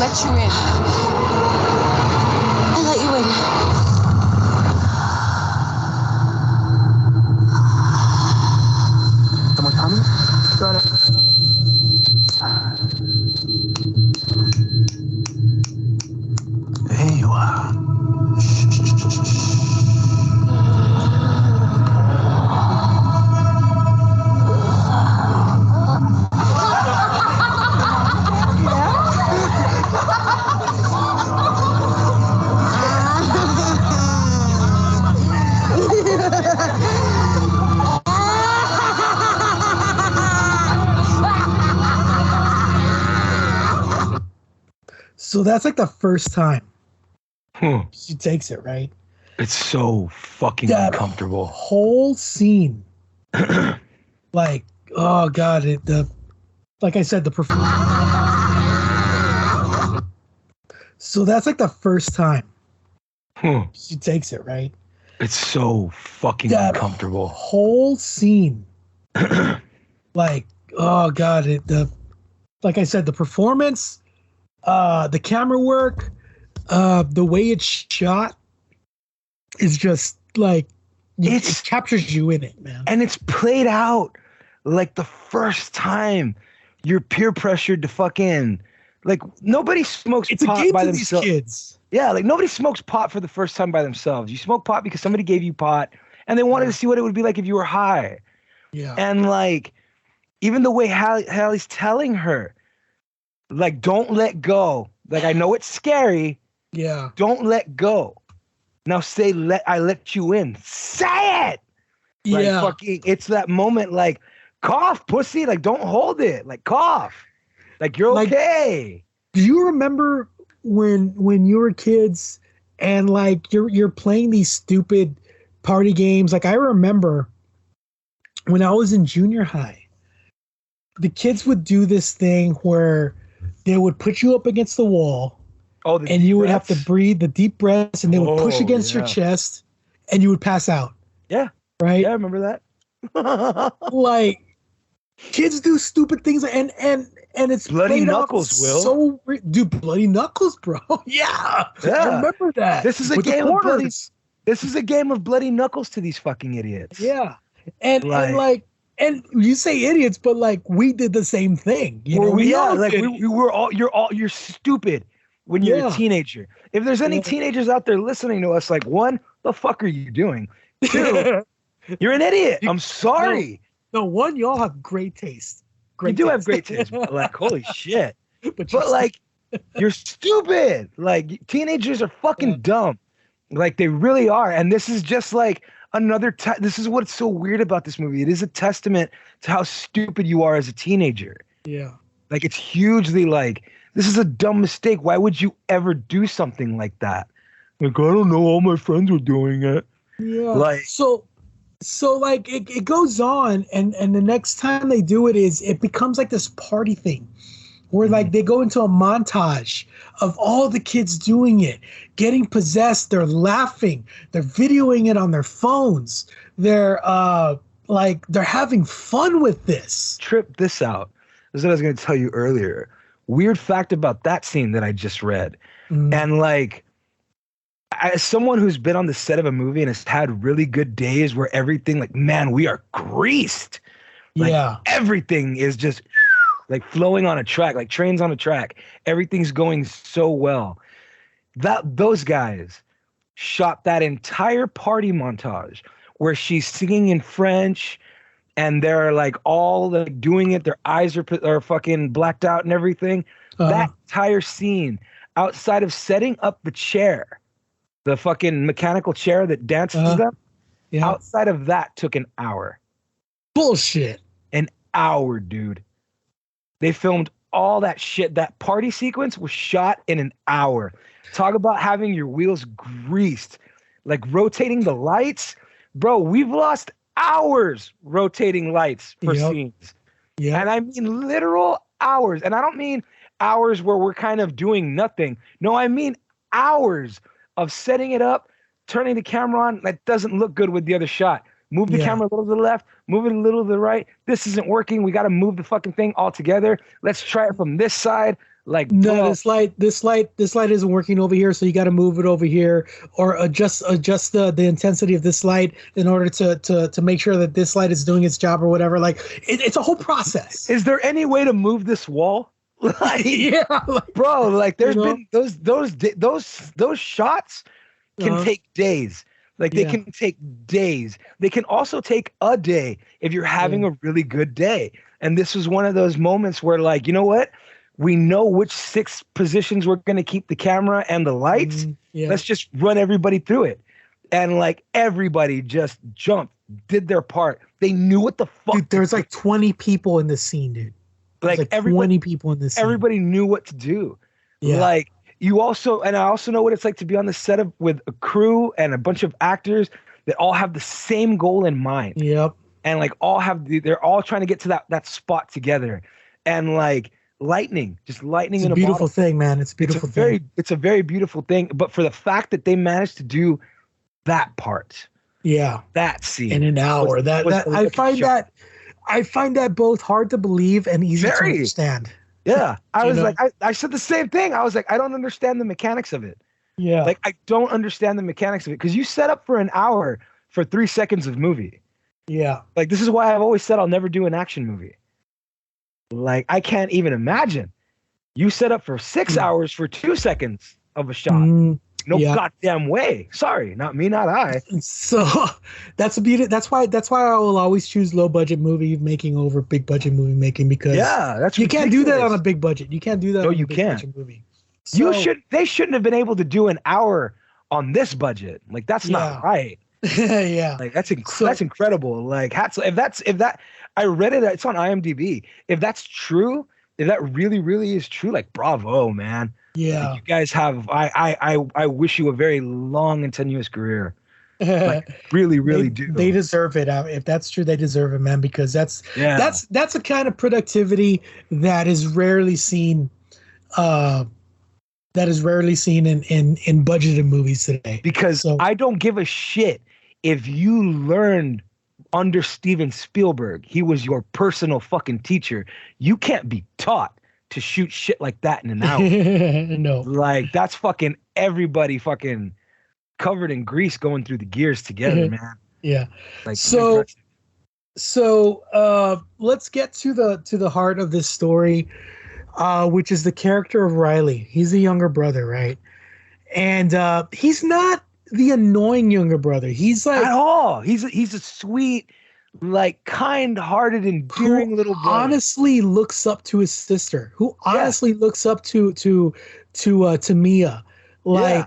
S3: let you in. I let you in.
S2: Someone coming?
S3: Got it.
S2: There you are.
S1: So that's like the first time
S2: Huh.
S1: she takes it, right?
S2: It's so fucking
S1: That
S2: uncomfortable.
S1: whole scene, like, oh god, like I said, the performance. So that's like the first time
S2: Huh.
S1: she takes it, right?
S2: It's so fucking
S1: That
S2: uncomfortable.
S1: whole scene, like, oh god, like I said, the performance, the camera work, the way it's shot is just like it captures you in it, man.
S2: And it's played out like the first time you're peer pressured to fucking, like, nobody smokes
S1: It's a
S2: pot
S1: game
S2: by
S1: to these
S2: themselves.
S1: kids.
S2: Yeah, like nobody smokes pot for the first time by themselves. You smoke pot because somebody gave you pot and they wanted to see what it would be like if you were high.
S1: Yeah.
S2: And like, even the way Hallie's telling her, like, don't let go. Like, I know it's scary.
S1: Yeah.
S2: Don't let go. Now say, I let you in. Say it. Like,
S1: Yeah.
S2: fucking, it's that moment, like, cough, pussy. Like, don't hold it. Like, cough. Like, you're
S1: Like,
S2: okay.
S1: Do you remember when you were kids and like you're playing these stupid party games? Like I remember when I was in junior high, the kids would do this thing where they would put you up against the wall.
S2: Oh,
S1: and you would have to breathe the deep breaths, and they would push against your chest, and you would pass out.
S2: Yeah.
S1: Right?
S2: Yeah, I remember that.
S1: Like, kids do stupid things, and it's
S2: Bloody Knuckles, Will.
S1: So, dude, Bloody Knuckles, bro. Yeah. I remember that.
S2: This is a game of bloody. This is a game of Bloody Knuckles to these fucking idiots.
S1: Yeah. And you say idiots, but like we did the same thing. You know,
S2: you're stupid when you're a teenager. If there's any teenagers out there listening to us, like, one, the fuck are you doing? Two, you're an idiot. I'm sorry.
S1: No, one, y'all have great taste.
S2: You do have great taste. Like, holy shit. But like, you're stupid. Like, teenagers are fucking dumb. Like, they really are. And this is just like another this is what's so weird about this movie. It is a testament to how stupid you are as a teenager.
S1: Yeah. Like,
S2: it's hugely like, this is a dumb mistake. Why would you ever do something like that? Like, I don't know, all my friends were doing it.
S1: Yeah. Like, so like it goes on, and the next time they do it it becomes like this party thing where like they go into a montage of all the kids doing it, getting possessed. They're laughing, they're videoing it on their phones. They're like, they're having fun with this.
S2: Trip this out. This is what I was going to tell you earlier. Weird fact about that scene that I just read. And like, as someone who's been on the set of a movie and has had really good days where everything, like, man, we are greased. Like, everything is just like flowing on a track, like trains on a track. Everything's going so well. Those guys shot that entire party montage where she's singing in French and they're like all like doing it. Their eyes are fucking blacked out and everything. That entire scene, outside of setting up the chair, the fucking mechanical chair that dances to them, outside of that took an hour.
S1: Bullshit.
S2: An hour, dude. They filmed all that shit. That party sequence was shot in an hour. Talk about having your wheels greased, like rotating the lights. Bro, we've lost hours rotating lights for scenes. Yeah. And I mean literal hours. And I don't mean hours where we're kind of doing nothing. No, I mean hours of setting it up, turning the camera on. That doesn't look good with the other shot. Move the camera a little to the left, move it a little to the right. This isn't working. We got to move the fucking thing all together. Let's try it from this side. Like,
S1: No,
S2: bro,
S1: this light isn't working over here, so you got to move it over here, or adjust the intensity of this light in order to make sure that this light is doing its job or whatever. Like it's a whole process.
S2: is there any way to move this wall? Like,
S1: Yeah, like,
S2: bro, like there's
S1: You know?
S2: been those shots can
S1: Uh-huh.
S2: take days. Like they
S1: Yeah.
S2: can take days. They can also take a day if you're having a really good day. And this was one of those moments where, like, you know what? We know which 6 positions we're going to keep the camera and the lights.
S1: Yeah.
S2: Let's just run everybody through it. And like everybody just jumped, did their part. They knew what the fuck.
S1: Dude, there's like 20 people in this scene, dude. There's
S2: like
S1: like 20 people in this scene.
S2: everybody knew what to do.
S1: Yeah.
S2: Like you also, and I also know what it's like to be on the set with a crew and a bunch of actors that all have the same goal in mind.
S1: Yep.
S2: And like they're all trying to get to that spot together. And like lightning
S1: It's
S2: in
S1: a
S2: a
S1: beautiful
S2: bottle.
S1: thing, man. It's a beautiful thing.
S2: It's a very beautiful thing. But for the fact that they managed to do that part,
S1: Yeah.
S2: that scene
S1: In an hour.
S2: was
S1: That
S2: a
S1: I
S2: wicked
S1: find
S2: shot.
S1: that both hard to believe and easy to
S2: Very.
S1: understand.
S2: Yeah. I
S1: You
S2: was
S1: know?
S2: like, I said the same thing. I was like, I don't understand the mechanics of it.
S1: Yeah.
S2: Like, I don't understand the mechanics of it. Because you set up for an hour for 3 seconds of movie.
S1: yeah.
S2: Like, this is why I've always said I'll never do an action movie. Like, I can't even imagine. You set up for 6 hours for 2 seconds of a shot.
S1: Mm,
S2: No
S1: yeah.
S2: goddamn way. Sorry, not me, not I.
S1: so that's a beauty. That's why I will always choose low budget movie making over big budget movie making, because
S2: Yeah, that's
S1: you can't do that
S2: ridiculous.
S1: on a big budget. You can't do that
S2: No,
S1: on
S2: you
S1: a big
S2: can't.
S1: budget movie.
S2: They shouldn't have been able to do an hour on this budget. Like, that's
S1: Yeah.
S2: not right.
S1: yeah.
S2: Like, that's
S1: So-
S2: that's incredible. Like, if that I read it, it's on IMDb. If that's true, if that really, really is true, like, bravo, man.
S1: Yeah.
S2: Like, you guys have I wish you a very long and tenuous career. Like, really, really do.
S1: They deserve it. If that's true, they deserve it, man, because that's a kind of productivity that is rarely seen in budgeted movies today.
S2: Because
S1: So-
S2: I don't give a shit if you learned under Steven Spielberg. He was your personal fucking teacher. You can't be taught to shoot shit like that in an hour.
S1: No.
S2: Like, that's fucking everybody fucking covered in grease going through the gears together, man.
S1: Yeah.
S2: Like,
S1: So-
S2: impressive.
S1: So let's get to the heart of this story, which is the character of Riley. He's the younger brother, right? And he's not the annoying younger brother. He's like
S2: At all. He's a sweet, like, kind-hearted, endearing little brother.
S1: honestly looks up to his sister, who honestly looks up to Mia. Like,
S2: Yeah.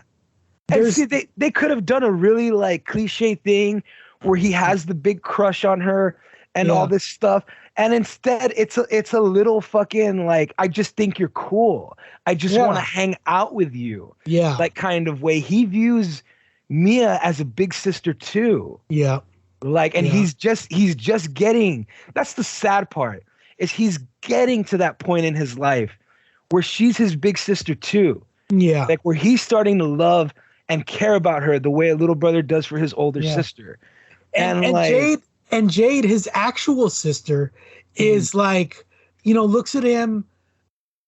S2: And
S1: there's
S2: see, they could have done a really, like, cliche thing where he has the big crush on her and
S1: Yeah.
S2: all this stuff. And instead, it's a little fucking, like, I just think you're cool. I just
S1: Yeah.
S2: want to hang out with you.
S1: yeah,
S2: Like, kind of way. He views Mia as a big sister too.
S1: yeah,
S2: Like, and
S1: Yeah.
S2: he's just getting, that's the sad part, is he's getting to that point in his life where she's his big sister too.
S1: yeah,
S2: Like, where he's starting to love and care about her the way a little brother does for his older
S1: Yeah.
S2: sister.
S1: and
S2: like,
S1: Jade, his actual sister, is like, looks at him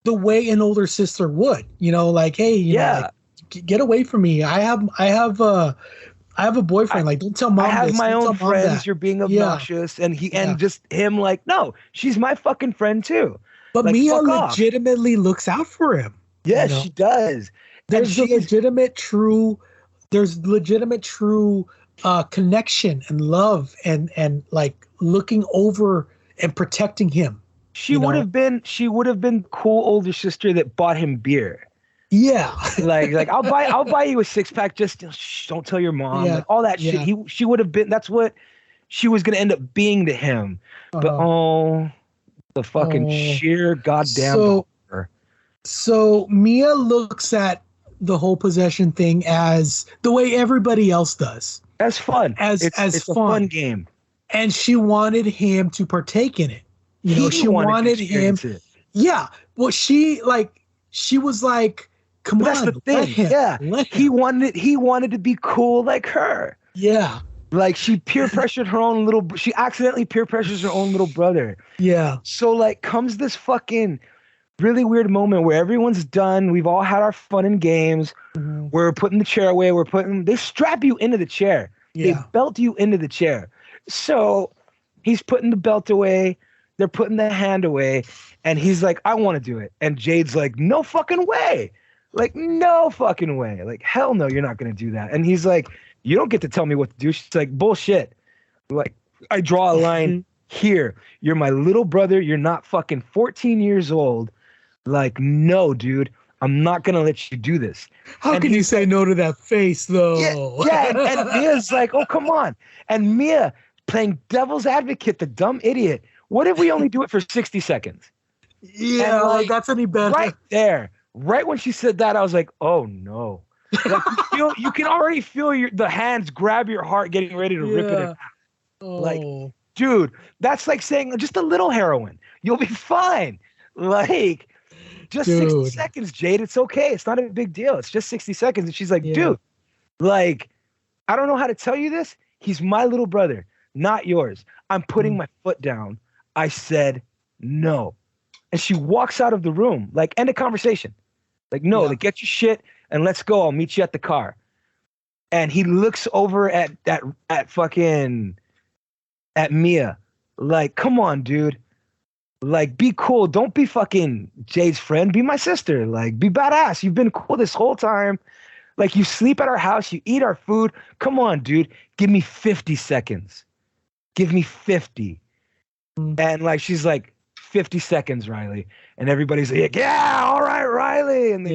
S1: the way an older sister would, like, hey,
S2: yeah,
S1: get away from me. I have a boyfriend. Like, don't tell mom
S2: I have
S1: this.
S2: my
S1: Don't
S2: own
S1: tell mom
S2: friends.
S1: that.
S2: You're being
S1: Yeah.
S2: obnoxious. And
S1: Yeah.
S2: just him like, no, she's my fucking friend too.
S1: But
S2: like,
S1: Mia
S2: fuck off.
S1: legitimately looks out for him.
S2: Yes,
S1: You know?
S2: she does.
S1: There's
S2: And
S1: a legitimate true connection and love and like looking over and protecting him.
S2: She
S1: you
S2: would
S1: know?
S2: have been cool older sister that bought him beer.
S1: Yeah.
S2: Like I'll buy you a 6-pack, just shh, don't tell your mom.
S1: Yeah,
S2: Like, all that
S1: yeah.
S2: shit. She would have been, that's what she was gonna end up being to him. But
S1: Uh-huh.
S2: the fucking
S1: Oh.
S2: sheer goddamn
S1: So-
S2: horror.
S1: So Mia looks at the whole possession thing as the way everybody else does.
S2: That's fun.
S1: As
S2: it's a
S1: fun.
S2: fun game.
S1: And she wanted him to partake in it. She wanted
S2: to
S1: him.
S2: experience it.
S1: Yeah. Well, she was like, come
S2: But
S1: on,
S2: that's the
S1: let
S2: thing.
S1: him,
S2: Yeah.
S1: let
S2: He
S1: him.
S2: wanted to be cool like her.
S1: Yeah.
S2: Like, she peer pressured she accidentally peer pressures her own little brother.
S1: Yeah.
S2: So, like, comes this fucking really weird moment where everyone's done. We've all had our fun and games.
S1: Mhm.
S2: We're putting the chair away. They strap you into the chair. They
S1: Yeah.
S2: belt you into the chair. So he's putting the belt away. They're putting the hand away. And he's like, I want to do it. And Jade's like, no fucking way. Like, no fucking way. Like, hell no, you're not going to do that. And he's like, you don't get to tell me what to do. She's like, bullshit. Like, I draw a line here. You're my little brother. You're not fucking 14 years old. Like, no, dude, I'm not going to let you do this.
S1: How
S2: And
S1: can you say no to that face, though?
S2: Yeah, and Mia's like, oh, come on. And Mia playing devil's advocate, the dumb idiot. What if we only do it for 60 seconds?
S1: Yeah,
S2: And, like,
S1: that's any better.
S2: Right there, right when she said that, I was like, oh, no. Like, you can already feel the hands grab your heart getting ready to rip it in half. Like,
S1: Oh.
S2: dude, that's like saying just a little heroin. You'll be fine. Like, just 60
S1: Dude.
S2: seconds, Jade. It's okay. It's not a big deal. It's just 60 seconds. And she's like,
S1: Yeah.
S2: dude, like, I don't know how to tell you this. He's my little brother, not yours. I'm putting my foot down. I said no. And she walks out of the room, like, end of conversation. Like, no,
S1: Yeah.
S2: like, get your shit and let's go. I'll meet you at the car. And he looks over at Mia, like, come on, dude. Like, be cool. Don't be fucking Jade's friend. Be my sister. Like, be badass. You've been cool this whole time. Like, you sleep at our house. You eat our food. Come on, dude. Give me 50 seconds. Give me 50. And, like, she's like, 50 seconds, Riley. And everybody's like, yeah, all right, Riley. And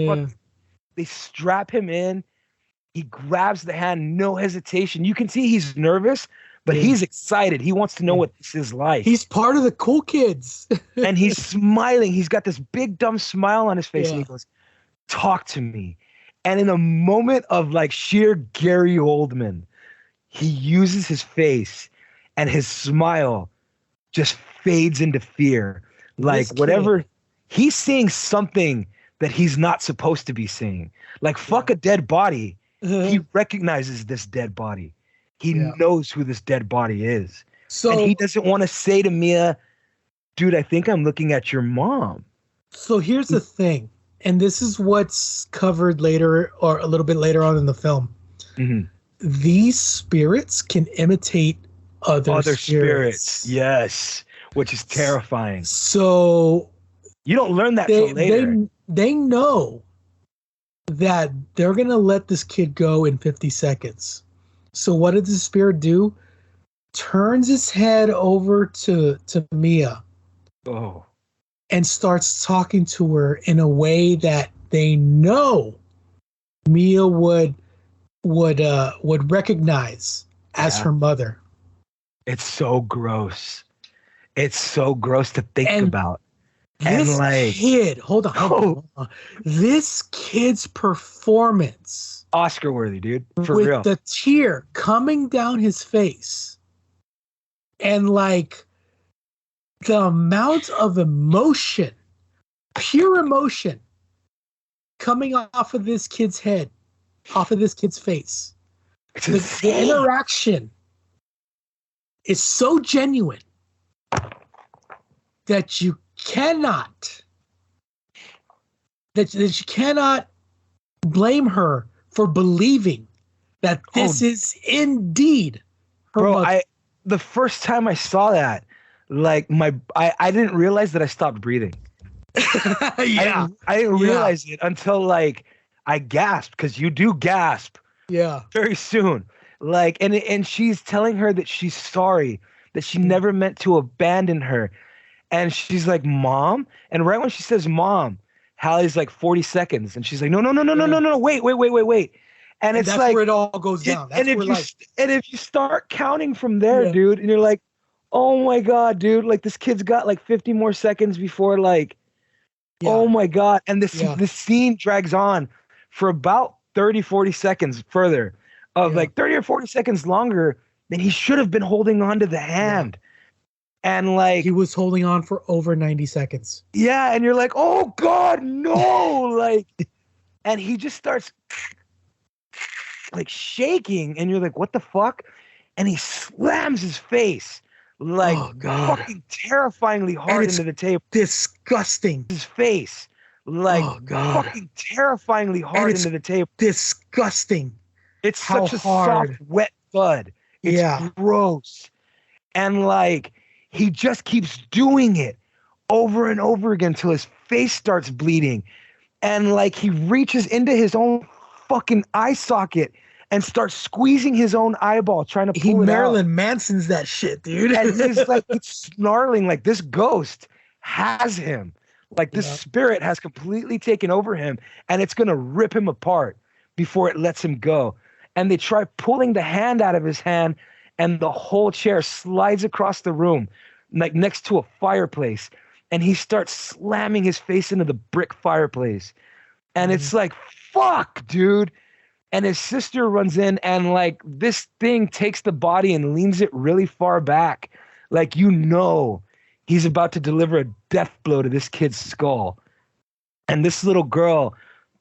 S2: they strap him in. He grabs the hand, no hesitation. You can see he's nervous, but he's excited. He wants to know what this is like.
S1: He's part of the cool kids.
S2: And he's smiling. He's got this big, dumb smile on his face.
S1: Yeah.
S2: And he goes, talk to me. And in a moment of like sheer Gary Oldman, he uses his face and his smile just fades into fear. Like
S1: This
S2: whatever, he's seeing something that he's not supposed to be seeing. Like, fuck a dead body. He recognizes this dead body. He knows who this dead body is.
S1: So
S2: And he doesn't want to say to Mia, dude, I think I'm looking at your mom.
S1: So here's the thing, and this is what's covered later or a little bit later on in the film.
S2: Mhm.
S1: These spirits can imitate other spirits.
S2: Yes, which is terrifying.
S1: So
S2: You don't learn that till later.
S1: they know that they're going to let this kid go in 50 seconds. So what did the spirit do? Turns his head over to Mia
S2: Oh,
S1: and starts talking to her in a way that they know Mia would recognize as her mother.
S2: it's so gross. It's so gross to think
S1: And
S2: about.
S1: This
S2: And like
S1: kid, hold on. This kid's performance,
S2: Oscar worthy, dude. For
S1: with
S2: real.
S1: the tear coming down his face, and like the amount of emotion, pure emotion, coming off of this kid's head, off of this kid's face.
S2: It's
S1: The
S2: insane.
S1: interaction is so genuine that you cannot blame her for believing that this is indeed her
S2: Bro,
S1: mother.
S2: the first time I saw that, like I didn't realize that I stopped breathing.
S1: Yeah,
S2: I didn't realize it until like I gasped, because you do gasp
S1: yeah,
S2: very soon. Like, and she's telling her that she's sorry, that she never meant to abandon her. And she's like, Mom? And right when she says mom, Hallie's like 40 seconds. And she's like, no, wait. And it's
S1: that's
S2: like,
S1: where it all goes down. That's
S2: and
S1: where
S2: if you start counting from there,
S1: Yeah.
S2: dude, and you're like, oh my God, dude, like this kid's got like 50 more seconds before like, oh my God. And the scene drags on for about 30, 40 seconds further of like 30 or 40 seconds longer than he should have been holding on to the hand. And like,
S1: he was holding on for over 90 seconds.
S2: yeah, and you're like, oh God, no, like, and he just starts like shaking, and you're like, what the fuck? And he slams his face like
S1: Oh, God.
S2: fucking terrifyingly hard
S1: it's
S2: into the table.
S1: disgusting.
S2: His face, like
S1: Oh, God.
S2: fucking terrifyingly hard
S1: it's
S2: into the table.
S1: disgusting.
S2: It's
S1: how
S2: such a
S1: hard.
S2: soft, wet thud. It's
S1: Yeah.
S2: gross. And like he just keeps doing it over and over again till his face starts bleeding. And like he reaches into his own fucking eye socket and starts squeezing his own eyeball, trying to
S1: He
S2: pull it
S1: Marilyn Manson's that shit, dude.
S2: out. And he's like, it's snarling, like this ghost has him. Like this
S1: Yeah.
S2: spirit has completely taken over him, and it's gonna rip him apart before it lets him go. And they try pulling the hand out of his hand, and the whole chair slides across the room, like next to a fireplace. And he starts slamming his face into the brick fireplace. And it's like, fuck, dude. And his sister runs in, and like this thing takes the body and leans it really far back. Like, you know, he's about to deliver a death blow to this kid's skull. And this little girl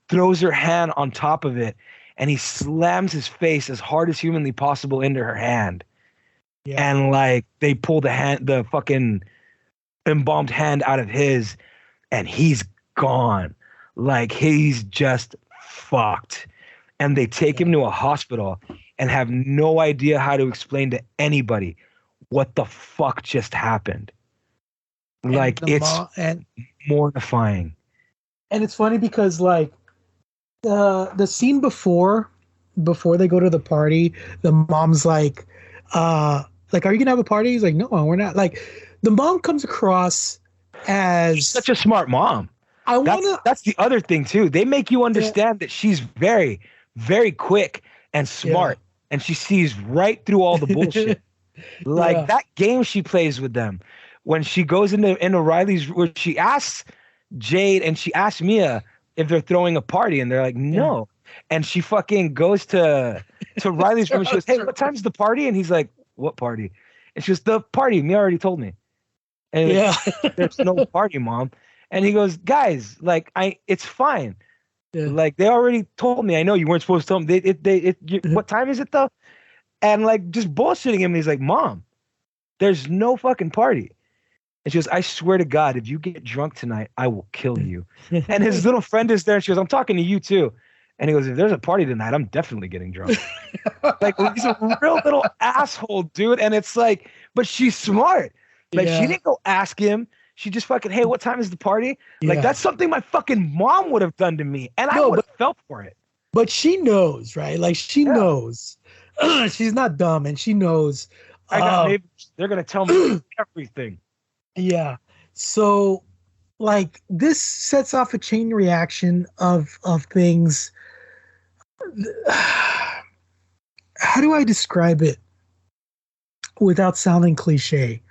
S2: throws her hand on top of it, and he slams his face as hard as humanly possible into her hand.
S1: Yeah.
S2: And like they pull the fucking embalmed hand out of his, and he's gone. Like he's just fucked. And they take him to a hospital and have no idea how to explain to anybody what the fuck just happened. Like it's mortifying.
S1: And it's funny because like the scene before they go to the party, the mom's like, are you gonna have a party? He's like, no, we're not. Like, the mom comes across as
S2: She's such a smart mom.
S1: that's
S2: the other thing too. They make you understand that she's very, very quick and smart, and she sees right through all the bullshit. Like that game she plays with them when she goes into Riley's, where she asks Jade and she asks Mia if they're throwing a party, and they're like, no. And she fucking goes to Riley's room. And she goes, hey, what time's the party? And he's like, what party? And she goes, the party. Mia already told me. And there's no party, Mom. And he goes, guys, like it's fine. Yeah. Like they already told me. I know you weren't supposed to tell them. What time is it though? And like just bullshitting him. And he's like, Mom, there's no fucking party. And she goes, I swear to God, if you get drunk tonight, I will kill you. And his little friend is there. And she goes, I'm talking to you too. And he goes, if there's a party tonight, I'm definitely getting drunk. Like he's a real little asshole, dude. And it's like, but she's smart. Like she didn't go ask him. She just fucking, hey, what time is the party? Like that's something my fucking mom would have done to me. And I would have felt for it.
S1: But she knows, right? Like she knows. She's not dumb, and she knows.
S2: I got neighbors. They're going to tell me everything.
S1: Yeah. So like this sets off a chain reaction of things. How do I describe it without sounding cliche?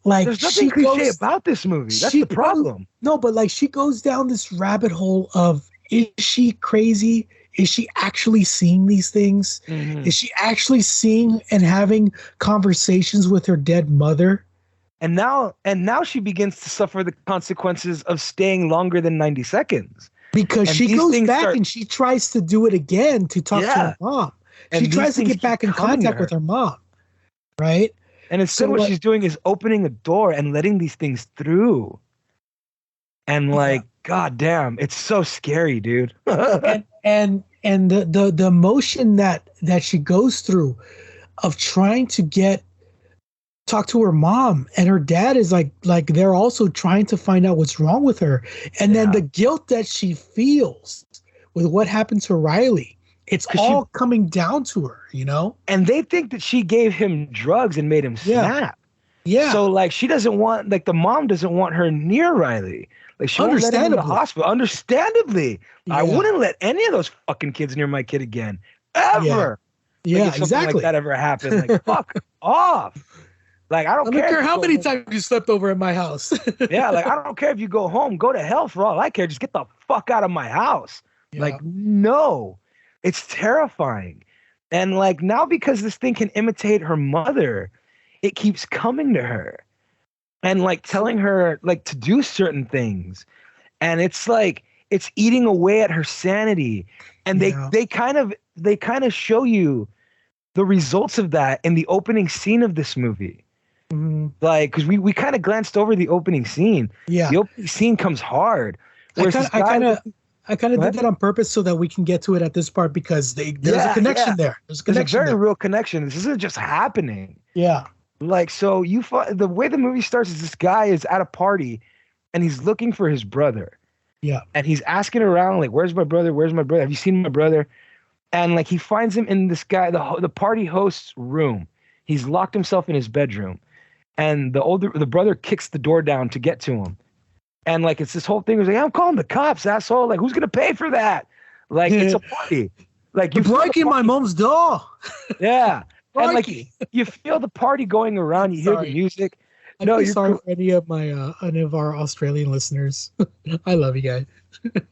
S1: Like
S2: there's nothing cliche about this movie. That's the problem.
S1: No, but like she goes down this rabbit hole of, is she crazy? Is she actually seeing these things? Mm-hmm. Is she actually seeing and having conversations with her dead mother?
S2: And now she begins to suffer the consequences of staying longer than 90 seconds.
S1: Because she goes back and she tries to do it again to talk to her mom. She tries to get back in contact with her mom. Right?
S2: And instead what she's doing is opening a door and letting these things through. And like, God damn, it's so scary, dude.
S1: and the emotion that she goes through of trying to talk to her mom, and her dad is like they're also trying to find out what's wrong with her. And then the guilt that she feels with what happened to Riley. It's all coming down to her, you know?
S2: And they think that she gave him drugs and made him snap.
S1: Yeah.
S2: So like she doesn't want, like the mom doesn't want her near Riley. Like she won't let him in the hospital. Understandably. Yeah. I wouldn't let any of those fucking kids near my kid again. Ever.
S1: Yeah,
S2: like, if something like that ever happened. Like fuck off. Like I don't care
S1: how many times you slept over at my house.
S2: Yeah, like I don't care if you go home, go to hell for all I care. Just get the fuck out of my house. Yeah. Like no. It's terrifying. And like now because this thing can imitate her mother, it keeps coming to her and like telling her like to do certain things. And it's like it's eating away at her sanity. And they kind of show you the results of that in the opening scene of this movie. Like, because we kind of glanced over the opening scene.
S1: Yeah.
S2: The opening scene comes hard.
S1: I kind of did that on purpose so that we can get to it at this part because there's a connection there. There's a
S2: very real connection. This isn't just happening.
S1: Yeah.
S2: Like, so the way the movie starts is this guy is at a party and he's looking for his brother.
S1: Yeah.
S2: And he's asking around, like, where's my brother? Where's my brother? Have you seen my brother? And like, he finds him in this guy, the party host's room. He's locked himself in his bedroom. And the brother kicks the door down to get to him. And like, it's this whole thing. He's like, I'm calling the cops, asshole. Like, who's going to pay for that? Like, it's a party. Like,
S1: you're breaking my mom's door.
S2: Yeah. And like, you feel the party going around. You hear the music.
S1: I'm sorry for any of our Australian listeners. I love you guys.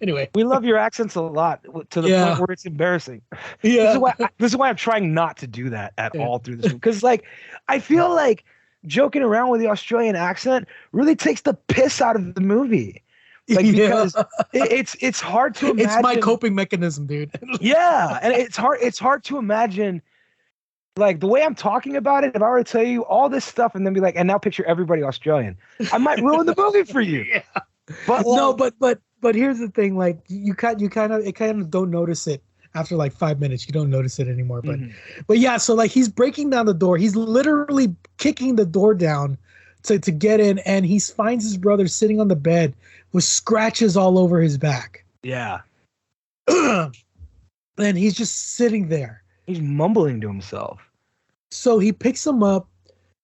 S1: Anyway,
S2: we love your accents a lot to the point where it's embarrassing.
S1: Yeah.
S2: This is why I'm trying not to do that at all through this, because like, I feel like joking around with the Australian accent really takes the piss out of the movie. Like, because it's hard to imagine.
S1: It's my coping mechanism, dude.
S2: Yeah, and it's hard to imagine. Like, the way I'm talking about it, if I were to tell you all this stuff and then be like, and now picture everybody Australian, I might ruin the movie for you.
S1: Yeah.
S2: But
S1: no, but here's the thing, like, you kind of don't notice it after like 5 minutes. You don't notice it anymore. But yeah, so like, he's breaking down the door. He's literally kicking the door down to get in, and he finds his brother sitting on the bed with scratches all over his back.
S2: Yeah.
S1: And he's just sitting there.
S2: He's mumbling to himself.
S1: So he picks him up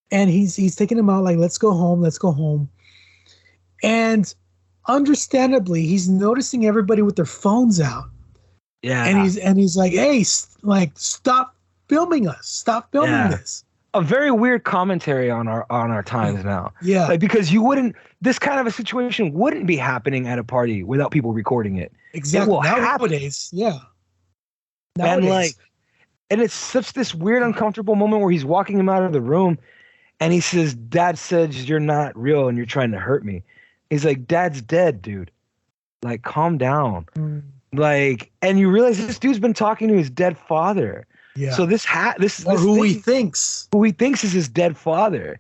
S1: and he's taking him out, like, let's go home. And understandably, he's noticing everybody with their phones out.
S2: Yeah.
S1: And he's like, hey, like, stop filming us. Stop filming this.
S2: A very weird commentary on our times now.
S1: Yeah.
S2: Like, because this kind of a situation wouldn't be happening at a party without people recording it.
S1: Exactly.
S2: It will
S1: Nowadays, yeah.
S2: And it's such this weird, uncomfortable moment where he's walking him out of the room and he says, Dad says you're not real and you're trying to hurt me. He's like, Dad's dead, dude. Like, calm down. Like, and you realize this dude's been talking to his dead father.
S1: Yeah.
S2: So
S1: who he thinks
S2: is his dead father.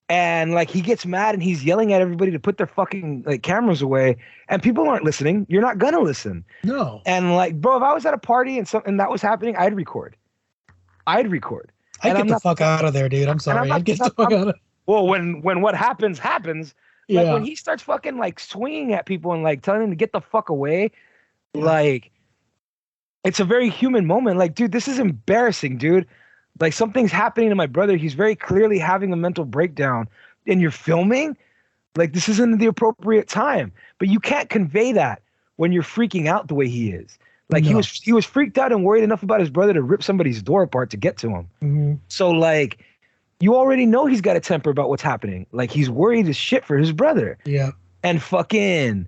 S2: And like, he gets mad and he's yelling at everybody to put their fucking like cameras away, and people aren't listening. You're not gonna listen.
S1: No.
S2: And like, bro, if I was at a party and that was happening, I'd record. I'd
S1: get the fuck out of there, dude. I'm sorry. I'd get the fuck out of.
S2: Well, when what happens.
S1: Yeah.
S2: Like, when he starts fucking like swinging at people and like telling them to get the fuck away, like, it's a very human moment. Like, dude, this is embarrassing, dude. Like, something's happening to my brother. He's very clearly having a mental breakdown, and you're filming. Like, this isn't the appropriate time. But you can't convey that when you're freaking out the way he is. Like, he was freaked out and worried enough about his brother to rip somebody's door apart to get to him.
S1: Mm-hmm.
S2: So like, you already know he's got a temper about what's happening. Like, he's worried as shit for his brother.
S1: Yeah.
S2: And fucking,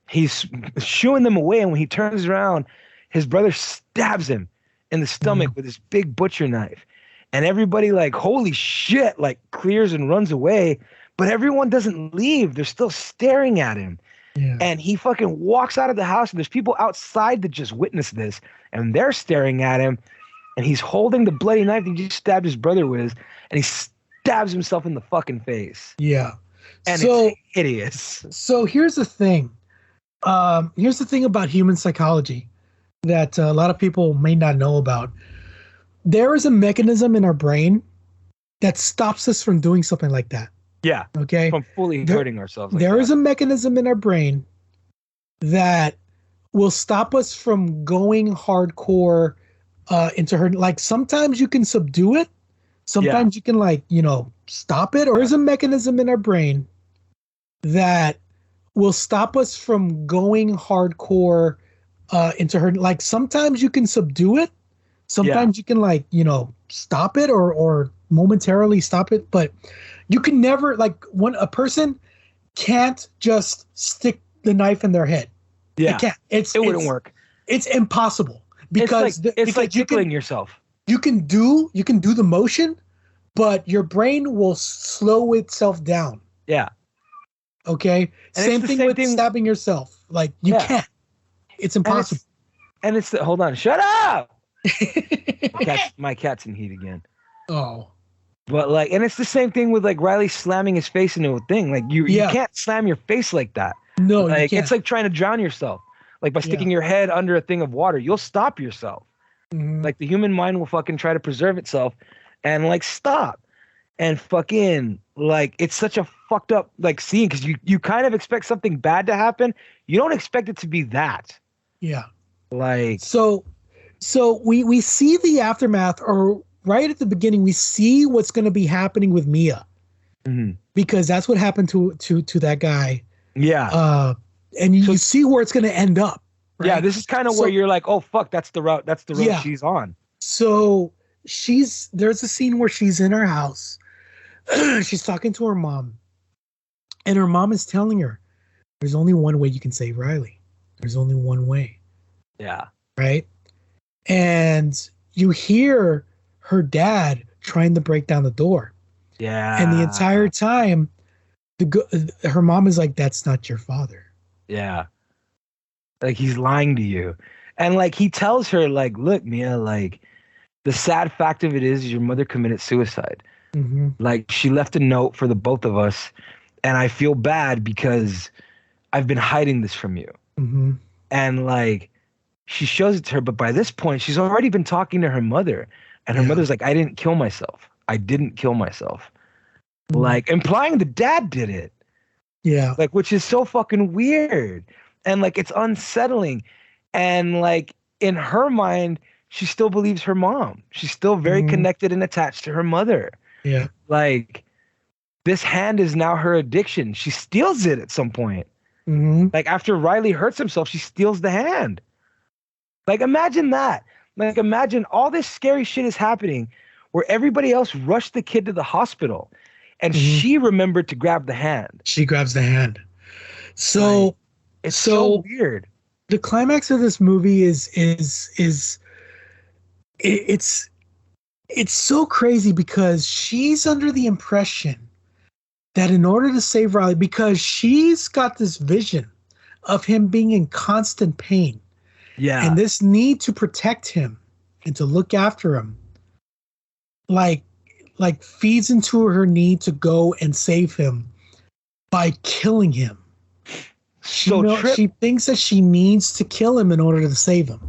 S2: he's shooing them away. And when he turns around, his brother stabs him in the stomach with his big butcher knife. And everybody, like, holy shit, like, clears and runs away. But everyone doesn't leave. They're still staring at him. Yeah. And he fucking walks out of the house, and there's people outside that just witnessed this, and they're staring at him, and he's holding the bloody knife he just stabbed his brother with, and he stabs himself in the fucking face.
S1: Yeah.
S2: And it's hideous.
S1: So here's the thing. Here's the thing about human psychology that a lot of people may not know about. There is a mechanism in our brain that stops us from doing something like that.
S2: Yeah.
S1: Okay.
S2: From fully hurting ourselves. Like
S1: there is a mechanism in our brain that will stop us from going hardcore into hurt. Like, sometimes you can subdue it. Sometimes you can, like, stop it. Or there's a mechanism in our brain that will stop us from going hardcore into hurt. Like, sometimes you can subdue it. Sometimes you can, like, stop it or momentarily stop it. But you can never, like, when a person can't just stick the knife in their head.
S2: Yeah.
S1: It can't. It
S2: wouldn't work.
S1: It's impossible because
S2: it's like tickling yourself.
S1: You can do the motion, but your brain will slow itself down.
S2: Yeah.
S1: Okay. Same thing with stabbing yourself. Like, you can't. It's impossible.
S2: And it's hold on. Shut up. My cat's in heat again.
S1: Oh.
S2: But like, and it's the same thing with like Riley slamming his face into a thing. Like you
S1: Yeah.
S2: can't slam your face like that.
S1: No, you
S2: Like
S1: can't.
S2: it's like trying to drown yourself. Like by sticking
S1: Yeah.
S2: your head under a thing of water, you'll stop yourself.
S1: Mhm.
S2: Like the human mind will fucking try to preserve itself and like stop. And fucking like it's such a fucked up like scene because you kind of expect something bad to happen. You don't expect it to be that.
S1: Yeah.
S2: Like
S1: So we see the aftermath, or right at the beginning, we see what's going to be happening with Mia,
S2: mhm.
S1: because that's what happened to that guy.
S2: Yeah.
S1: And you
S2: So-
S1: see where it's going to end up. Right?
S2: Yeah, this is kind of
S1: So-
S2: where you're like, oh fuck, that's the route
S1: Yeah.
S2: she's on.
S1: So there's a scene where she's in her house. She's talking to her mom, and her mom is telling her, "There's only one way you can save Riley. There's only one way."
S2: Yeah.
S1: Right? And you hear her dad trying to break down the door.
S2: Yeah.
S1: And the entire time, her mom is like, "That's not your father."
S2: Yeah. Like he's lying to you. And like he tells her, like, look, Mia, like the sad fact of it is your mother committed suicide.
S1: Mm-hmm.
S2: Like she left a note for the both of us, and I feel bad because I've been hiding this from you.
S1: Mm-hmm.
S2: And like she shows it to her, but by this point, she's already been talking to her mother, and her
S1: Yeah.
S2: mother's like, I didn't kill myself. I didn't kill myself.
S1: Mhm.
S2: Like implying the dad did it.
S1: Yeah.
S2: Like, which is so fucking weird. And like it's unsettling. And like in her mind, she still believes her mom. She's still very
S1: Mhm.
S2: connected and attached to her mother.
S1: Yeah.
S2: Like this hand is now her addiction. She steals it at some point.
S1: Mm-hmm.
S2: Like after Riley hurts himself, she steals the hand. Like imagine that. Like imagine all this scary shit is happening where everybody else rushed the kid to the hospital and
S1: Mhm.
S2: she remembered to grab the hand.
S1: She grabs the hand. So
S2: Right. It's
S1: So-
S2: so weird.
S1: the climax of this movie it's so crazy because she's under the impression that in order to save Riley, because she's got this vision of him being in constant pain
S2: Yeah.
S1: and this need to protect him and to look after him, like feeds into her need to go and save him by killing him.
S2: So
S1: She thinks that she needs to kill him in order to save him.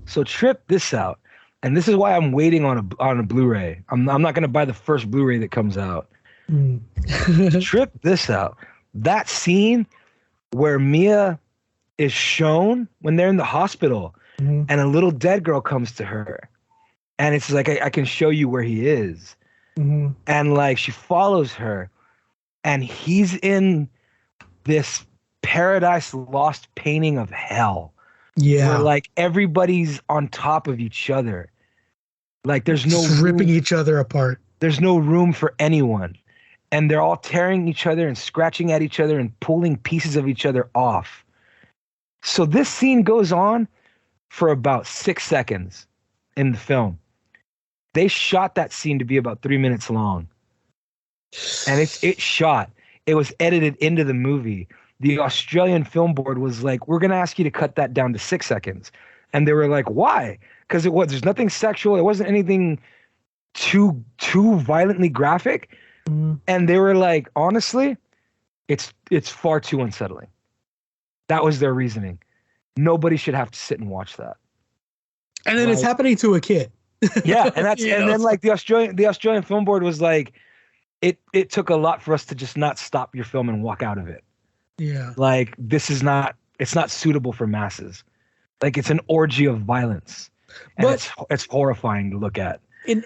S2: So trip this out, and this is why I'm waiting on a Blu-ray. I'm not gonna buy the first Blu-ray that comes out.
S1: Mm.
S2: Trip this out. That scene where Mia is shown when they're in the hospital,
S1: Mhm.
S2: and a little dead girl comes to her, and it's like I can show you where he is,
S1: Mhm.
S2: and like she follows her, and he's in this Paradise Lost painting of hell.
S1: Yeah.
S2: Where like everybody's on top of each other. Like there's no
S1: Just ripping
S2: room,
S1: each other apart.
S2: there's no room for anyone. And they're all tearing each other and scratching at each other and pulling pieces of each other off. So this scene goes on for about 6 seconds in the film. They shot that scene to be about 3 minutes long. And it's shot. It was edited into the movie. The Australian Film Board was like, we're going to ask you to cut that down to 6 seconds. And they were like, why? Because there's nothing sexual. It wasn't anything too violently graphic.
S1: Mhm.
S2: And they were like, honestly, it's far too unsettling. That was their reasoning. Nobody should have to sit and watch that.
S1: And then it's
S2: Right.
S1: happening to a kid.
S2: Yeah, and that's
S1: You
S2: and
S1: know?
S2: then like the Australian Film Board was like, it took a lot for us to just not stop your film and walk out of it.
S1: Yeah.
S2: Like it's not suitable for masses. Like it's an orgy of violence. And
S1: But-
S2: it's horrifying to look at.
S1: In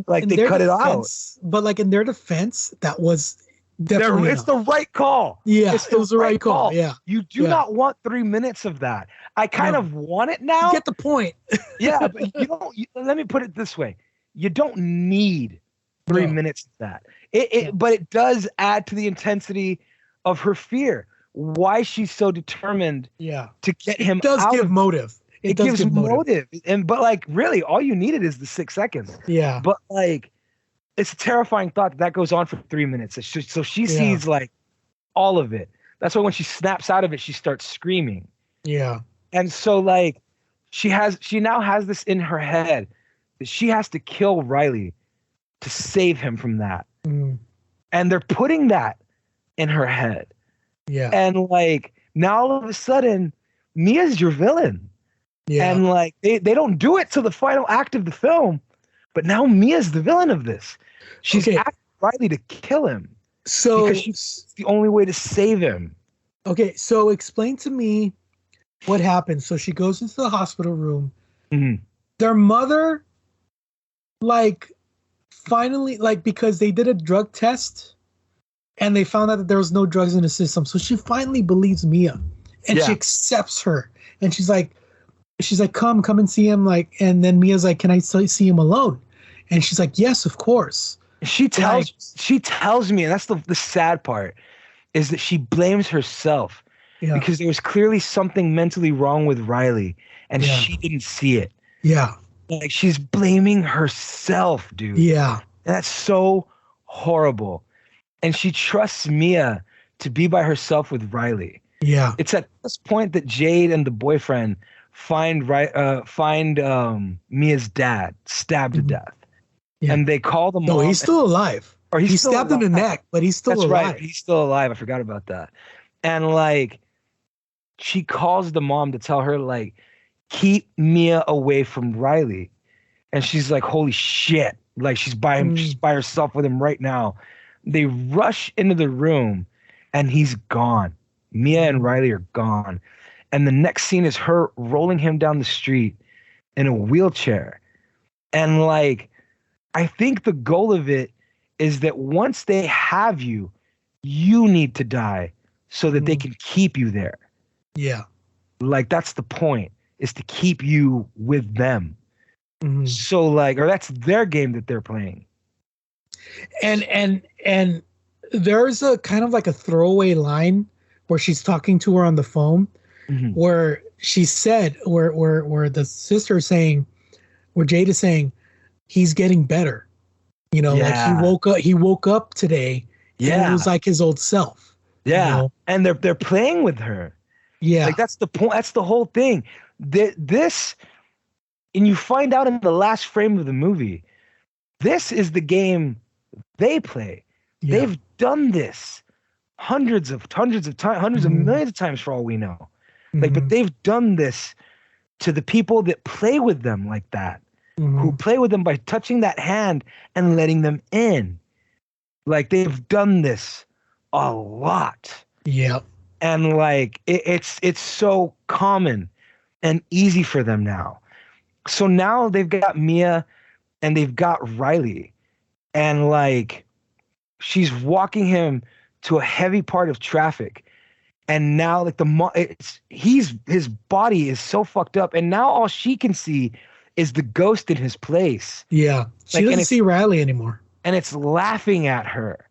S2: Like,
S1: in
S2: they
S1: their
S2: cut it out.
S1: defense, but like in their defense, that was definitely
S2: It's
S1: enough.
S2: the right call.
S1: Yeah,
S2: it's
S1: it was the right call. Yeah.
S2: You do
S1: Yeah.
S2: not want 3 minutes of that. I kind
S1: No.
S2: of want it now.
S1: You get the point.
S2: Yeah, but you don't. Let me put it this way: you don't need 3
S1: No.
S2: minutes of that.
S1: No.
S2: But it does add to the intensity of her fear. Why she's so determined
S1: Yeah.
S2: to get him
S1: It does
S2: out.
S1: give
S2: of,
S1: motive.
S2: it
S1: does
S2: gives
S1: give
S2: motive. But like really, all you needed is the 6 seconds.
S1: Yeah.
S2: But like, it's a terrifying thought that goes on for 3 minutes. So she
S1: Yeah.
S2: sees like all of it. That's why when she snaps out of it, she starts screaming.
S1: Yeah.
S2: And so like she now has this in her head that she has to kill Riley to save him from that.
S1: Mm.
S2: And they're putting that in her head.
S1: Yeah.
S2: And like now all of a sudden, Mia's your villain.
S1: Yeah.
S2: And like they don't do it till the final act of the film, but now Mia's the villain of this. She's asking Riley to kill him.
S1: So
S2: because she's the only way to save him.
S1: Okay, so explain to me what happens. So she goes into the hospital room.
S2: Mm-hmm.
S1: Their mother, like, finally, like, because they did a drug test and they found out that there was no drugs in the system. So she finally believes Mia and she accepts her. And she's like, come and see him. Like, and then Mia's like, can I see him alone? And she's like, yes, of course.
S2: She tells me, and that's the sad part, is that she blames herself because there was clearly something mentally wrong with Riley and she didn't see it.
S1: Yeah.
S2: Like she's blaming herself, dude.
S1: Yeah.
S2: And that's so horrible. And she trusts Mia to be by herself with Riley.
S1: Yeah.
S2: It's at this point that Jade and the boyfriend find Mia's dad stabbed to death. Yeah. And they call the mom.
S1: No, he's still alive.
S2: Or he's
S1: stabbed in the neck, but he's still alive.
S2: That's right. He's still alive. I forgot about that. And like, she calls the mom to tell her like, keep Mia away from Riley. And she's like, holy shit. Like she's by him, she's by herself with him right now. They rush into the room and he's gone. Mia and Riley are gone. And the next scene is her rolling him down the street in a wheelchair. And like, I think the goal of it is that once they have you, you need to die so that they can keep you there.
S1: Yeah.
S2: Like that's the point, is to keep you with them. Mm-hmm. So like, or that's their game that they're playing.
S1: And there's a kind of like a throwaway line where she's talking to her on the phone, where she said, where the sister is saying, where Jade is saying, he's getting better. You know, like he woke up today and it was like his old self.
S2: Yeah.
S1: You know?
S2: And they're playing with her.
S1: Yeah.
S2: Like that's the point. That's the whole thing. This, and you find out in the last frame of the movie, this is the game they play. Yeah. They've done this hundreds of times, hundreds of millions of times for all we know. Like, but they've done this to the people that play with them like that. Who play with them by touching that hand and letting them in. Like they've done this a lot.
S1: Yep.
S2: And like it's so common and easy for them now. So now they've got Mia and they've got Riley. And like she's walking him to a heavy part of traffic. And now like his body is so fucked up. And now all she can see is the ghost in his place.
S1: Yeah. She doesn't see Riley anymore.
S2: And it's laughing at her.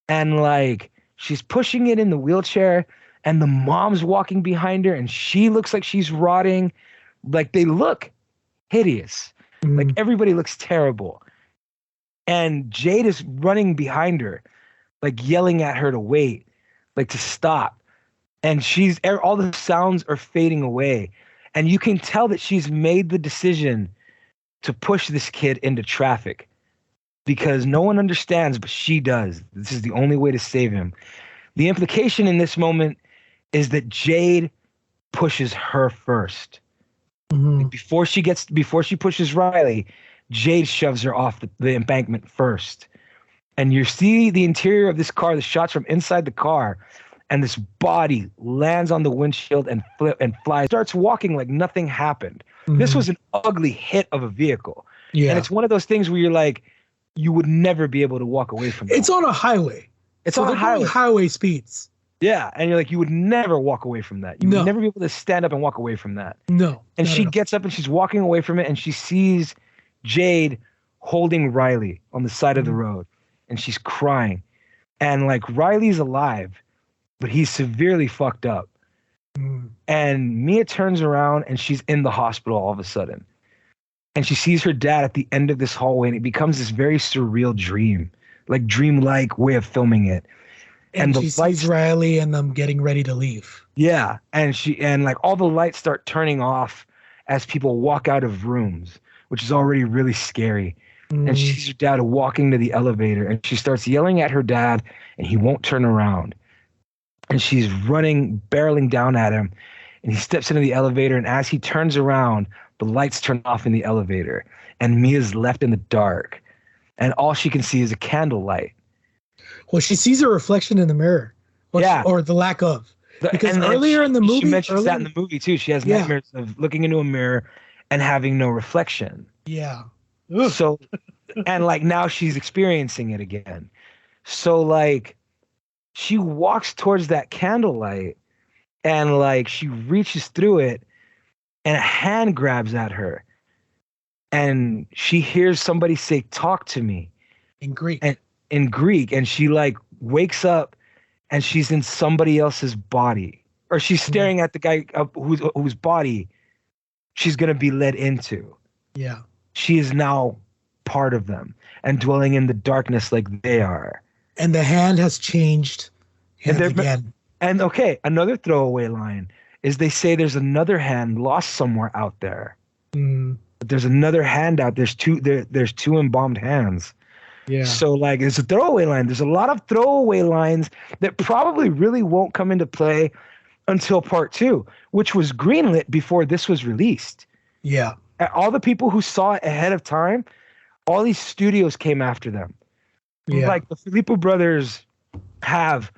S2: And like she's pushing it in the wheelchair and the mom's walking behind her and she looks like she's rotting. Like they look hideous. Like everybody looks terrible. And Jade is running behind her, like yelling at her to wait, like to stop. And all the sounds are fading away. And you can tell that she's made the decision to push this kid into traffic because no one understands, but she does. This is the only way to save him. The implication in this moment is that Jade pushes her first. Like before she pushes Riley, Jade shoves her off the embankment first. And you see the interior of this car, the shots from inside the car, and this body lands on the windshield and flies, starts walking like nothing happened. This was an ugly hit of a vehicle. Yeah. And it's one of those things where you're like, you would never be able to walk away from it.
S1: It's on a highway.
S2: It's on a highway.
S1: Highway speeds.
S2: Yeah. And you're like, you would never walk away from that. You would never be able to stand up and walk away from that.
S1: No.
S2: And she gets up and she's walking away from it and she sees Jade holding Riley on the side of the road. And she's crying. And like Riley's alive, but he's severely fucked up. And Mia turns around and she's in the hospital all of a sudden. And she sees her dad at the end of this hallway and it becomes this very surreal dream, like dreamlike way of filming it.
S1: And she sees Riley and them getting ready to leave.
S2: Yeah. And like all the lights start turning off as people walk out of rooms, which is already really scary. and she sees her dad walking to the elevator, and she starts yelling at her dad, and he won't turn around. And she's running, barreling down at him, and he steps into the elevator, and as he turns around, the lights turn off in the elevator, and Mia's left in the dark, and all she can see is a candlelight.
S4: Well, she sees her reflection in the mirror, or the lack of. Because earlier in the movie,
S2: she mentions that in the movie too. She has nightmares of looking into a mirror and having no reflection.
S4: Yeah.
S2: So, and like now she's experiencing it again. So like, she walks towards that candlelight, and like she reaches through it, and a hand grabs at her, and she hears somebody say, "Talk to me,"
S4: in Greek.
S2: And she like wakes up, and she's in somebody else's body, or she's staring at the guy whose body she's gonna be led into.
S4: Yeah.
S2: She is now part of them and dwelling in the darkness like they are.
S4: And the hand has changed again.
S2: And okay, another throwaway line is they say there's another hand lost somewhere out there. But there's another hand out. There's two embalmed hands.
S4: Yeah.
S2: So like it's a throwaway line. There's a lot of throwaway lines that probably really won't come into play until part 2, which was greenlit before this was released.
S4: Yeah.
S2: All the people who saw it ahead of time, all these studios came after them. Yeah. Like the Filippo brothers have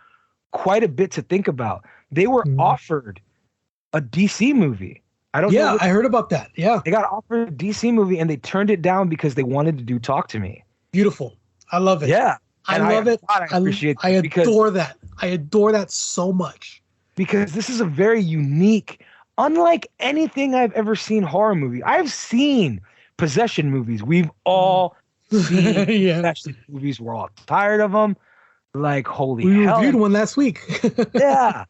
S2: quite a bit to think about. They were offered a DC movie. I
S4: heard about that. Yeah.
S2: They got offered a DC movie and they turned it down because they wanted to do Talk to Me.
S4: Beautiful. I love it.
S2: Yeah.
S4: I love it.
S2: I appreciate
S4: I adore that. I adore that so much.
S2: Because this is a very unique, unlike anything I've ever seen horror movie. I've seen possession movies. We've all seen possession movies. We're all tired of them. Like, holy hell.
S4: We reviewed one last week.
S2: Yeah.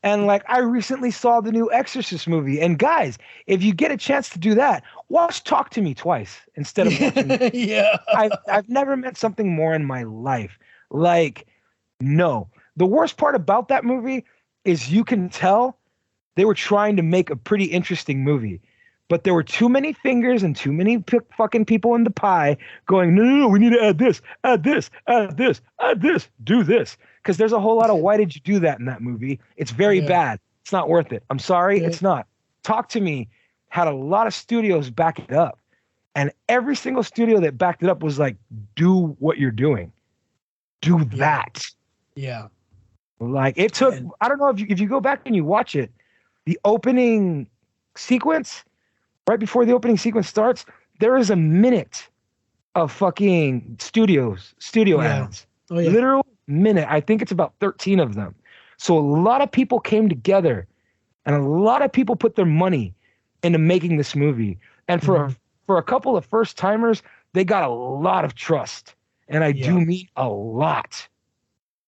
S2: And like, I recently saw the new Exorcist movie. And guys, if you get a chance to do that, watch Talk to Me twice instead of watching.
S4: Yeah.
S2: I've never met something more in my life. Like, no. The worst part about that movie is you can tell they were trying to make a pretty interesting movie. But there were too many fingers and too many fucking people in the pie going, no, we need to add this, add this, add this, add this, do this. Because there's a whole lot of why did you do that in that movie? It's very bad. It's not worth it. I'm sorry, it's not. Talk to Me had a lot of studios back it up. And every single studio that backed it up was like, do what you're doing. Do that.
S4: Yeah.
S2: Like it took, I don't know if you go back and you watch it, the opening sequence, right before the opening sequence starts, there is a minute of fucking studio ads. Oh, yeah. Literal minute. I think it's about 13 of them. So a lot of people came together and a lot of people put their money into making this movie. And for a couple of first timers, they got a lot of trust. And I do mean a lot.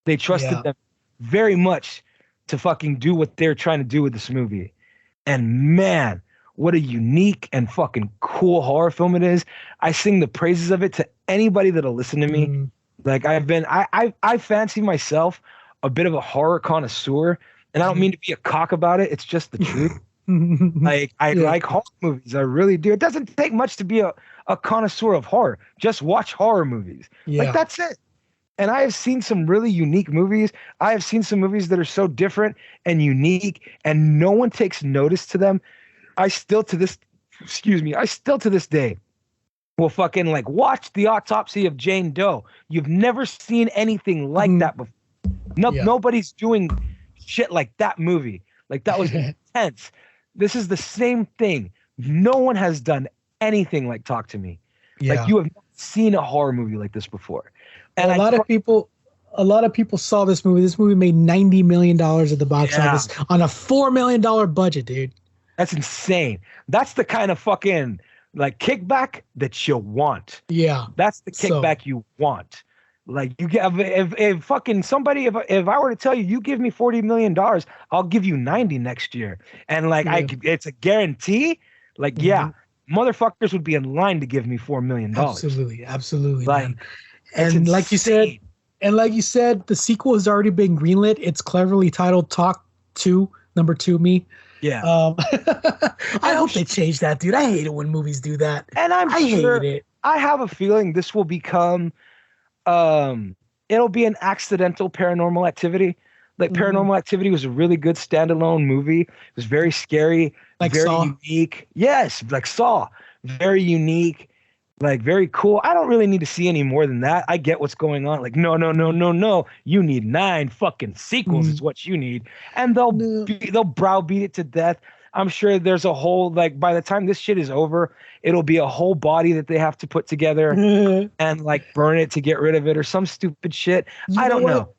S2: They trusted them very much to fucking do what they're trying to do with this movie. And man, what a unique and fucking cool horror film it is. I sing the praises of it to anybody that'll listen to me. Like I fancy myself a bit of a horror connoisseur, and I don't mean to be a cock about it. It's just the truth. Like I like horror movies. I really do. It doesn't take much to be a connoisseur of horror. Just watch horror movies. Like that's it. And I have seen some really unique movies. I have seen some movies that are so different and unique, and no one takes notice to them. I still to this day will fucking like watch The Autopsy of Jane Doe. You've never seen anything like that before. Nobody's doing shit like that movie. Like that was intense. This is the same thing. No one has done anything like Talk to Me. Like you have not seen a horror movie like this before. And
S4: a lot of people saw this movie. This movie made $90 million at the box office on a $4 million budget, dude.
S2: That's insane. That's the kind of fucking like kickback that you want.
S4: Yeah.
S2: That's the kickback you want. Like you get if fucking somebody if I were to tell you give me $40 million, I'll give you 90 next year. And like it's a guarantee. Like motherfuckers would be in line to give me $4 million.
S4: Absolutely.
S2: Like,
S4: man. And like you said, the sequel has already been greenlit. It's cleverly titled Talk to Number 2 Me.
S2: Yeah.
S4: I hope they change that, dude. I hate it when movies do that.
S2: And I'm I have a feeling this will become, it'll be an accidental Paranormal Activity. Like Paranormal Activity was a really good standalone movie. It was very scary,
S4: Like
S2: very
S4: Saw?
S2: unique. Yes, like Saw, very unique, like very cool. I don't really need to see any more than that. I get what's going on. Like, no. You need 9 fucking sequels is what you need, and they'll browbeat it to death. I'm sure there's a whole, like, by the time this shit is over, it'll be a whole body that they have to put together and like burn it to get rid of it or some stupid shit. I don't know.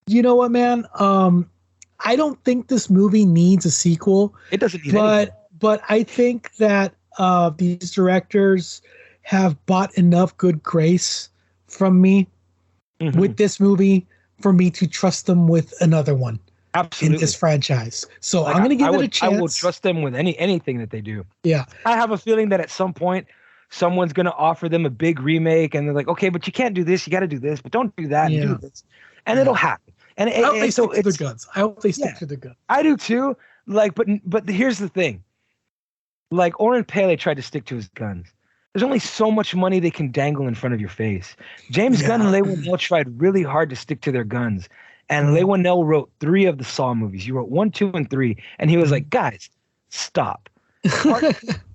S4: You know what, man? I don't think this movie needs a sequel.
S2: It doesn't need anything.
S4: But I think that these directors have bought enough good grace from me with this movie for me to trust them with another one.
S2: Absolutely.
S4: In this franchise. So
S2: Like,
S4: I'm going to give it a chance.
S2: I will trust them with anything that they do.
S4: Yeah.
S2: I have a feeling that at some point someone's going to offer them a big remake and they're like, okay, but you can't do this. You got to do this, but don't do that and do this. And it'll happen. And
S4: I hope they stick to the guns. I hope they stick to the guns.
S2: I do too. Like, but here's the thing. Like, Oren Pele tried to stick to his guns. There's only so much money they can dangle in front of your face. James Gunn and Leigh Whannell tried really hard to stick to their guns. And Leigh Whannell wrote 3 of the Saw movies. He wrote 1, 2, and 3. And he was like, guys, stop.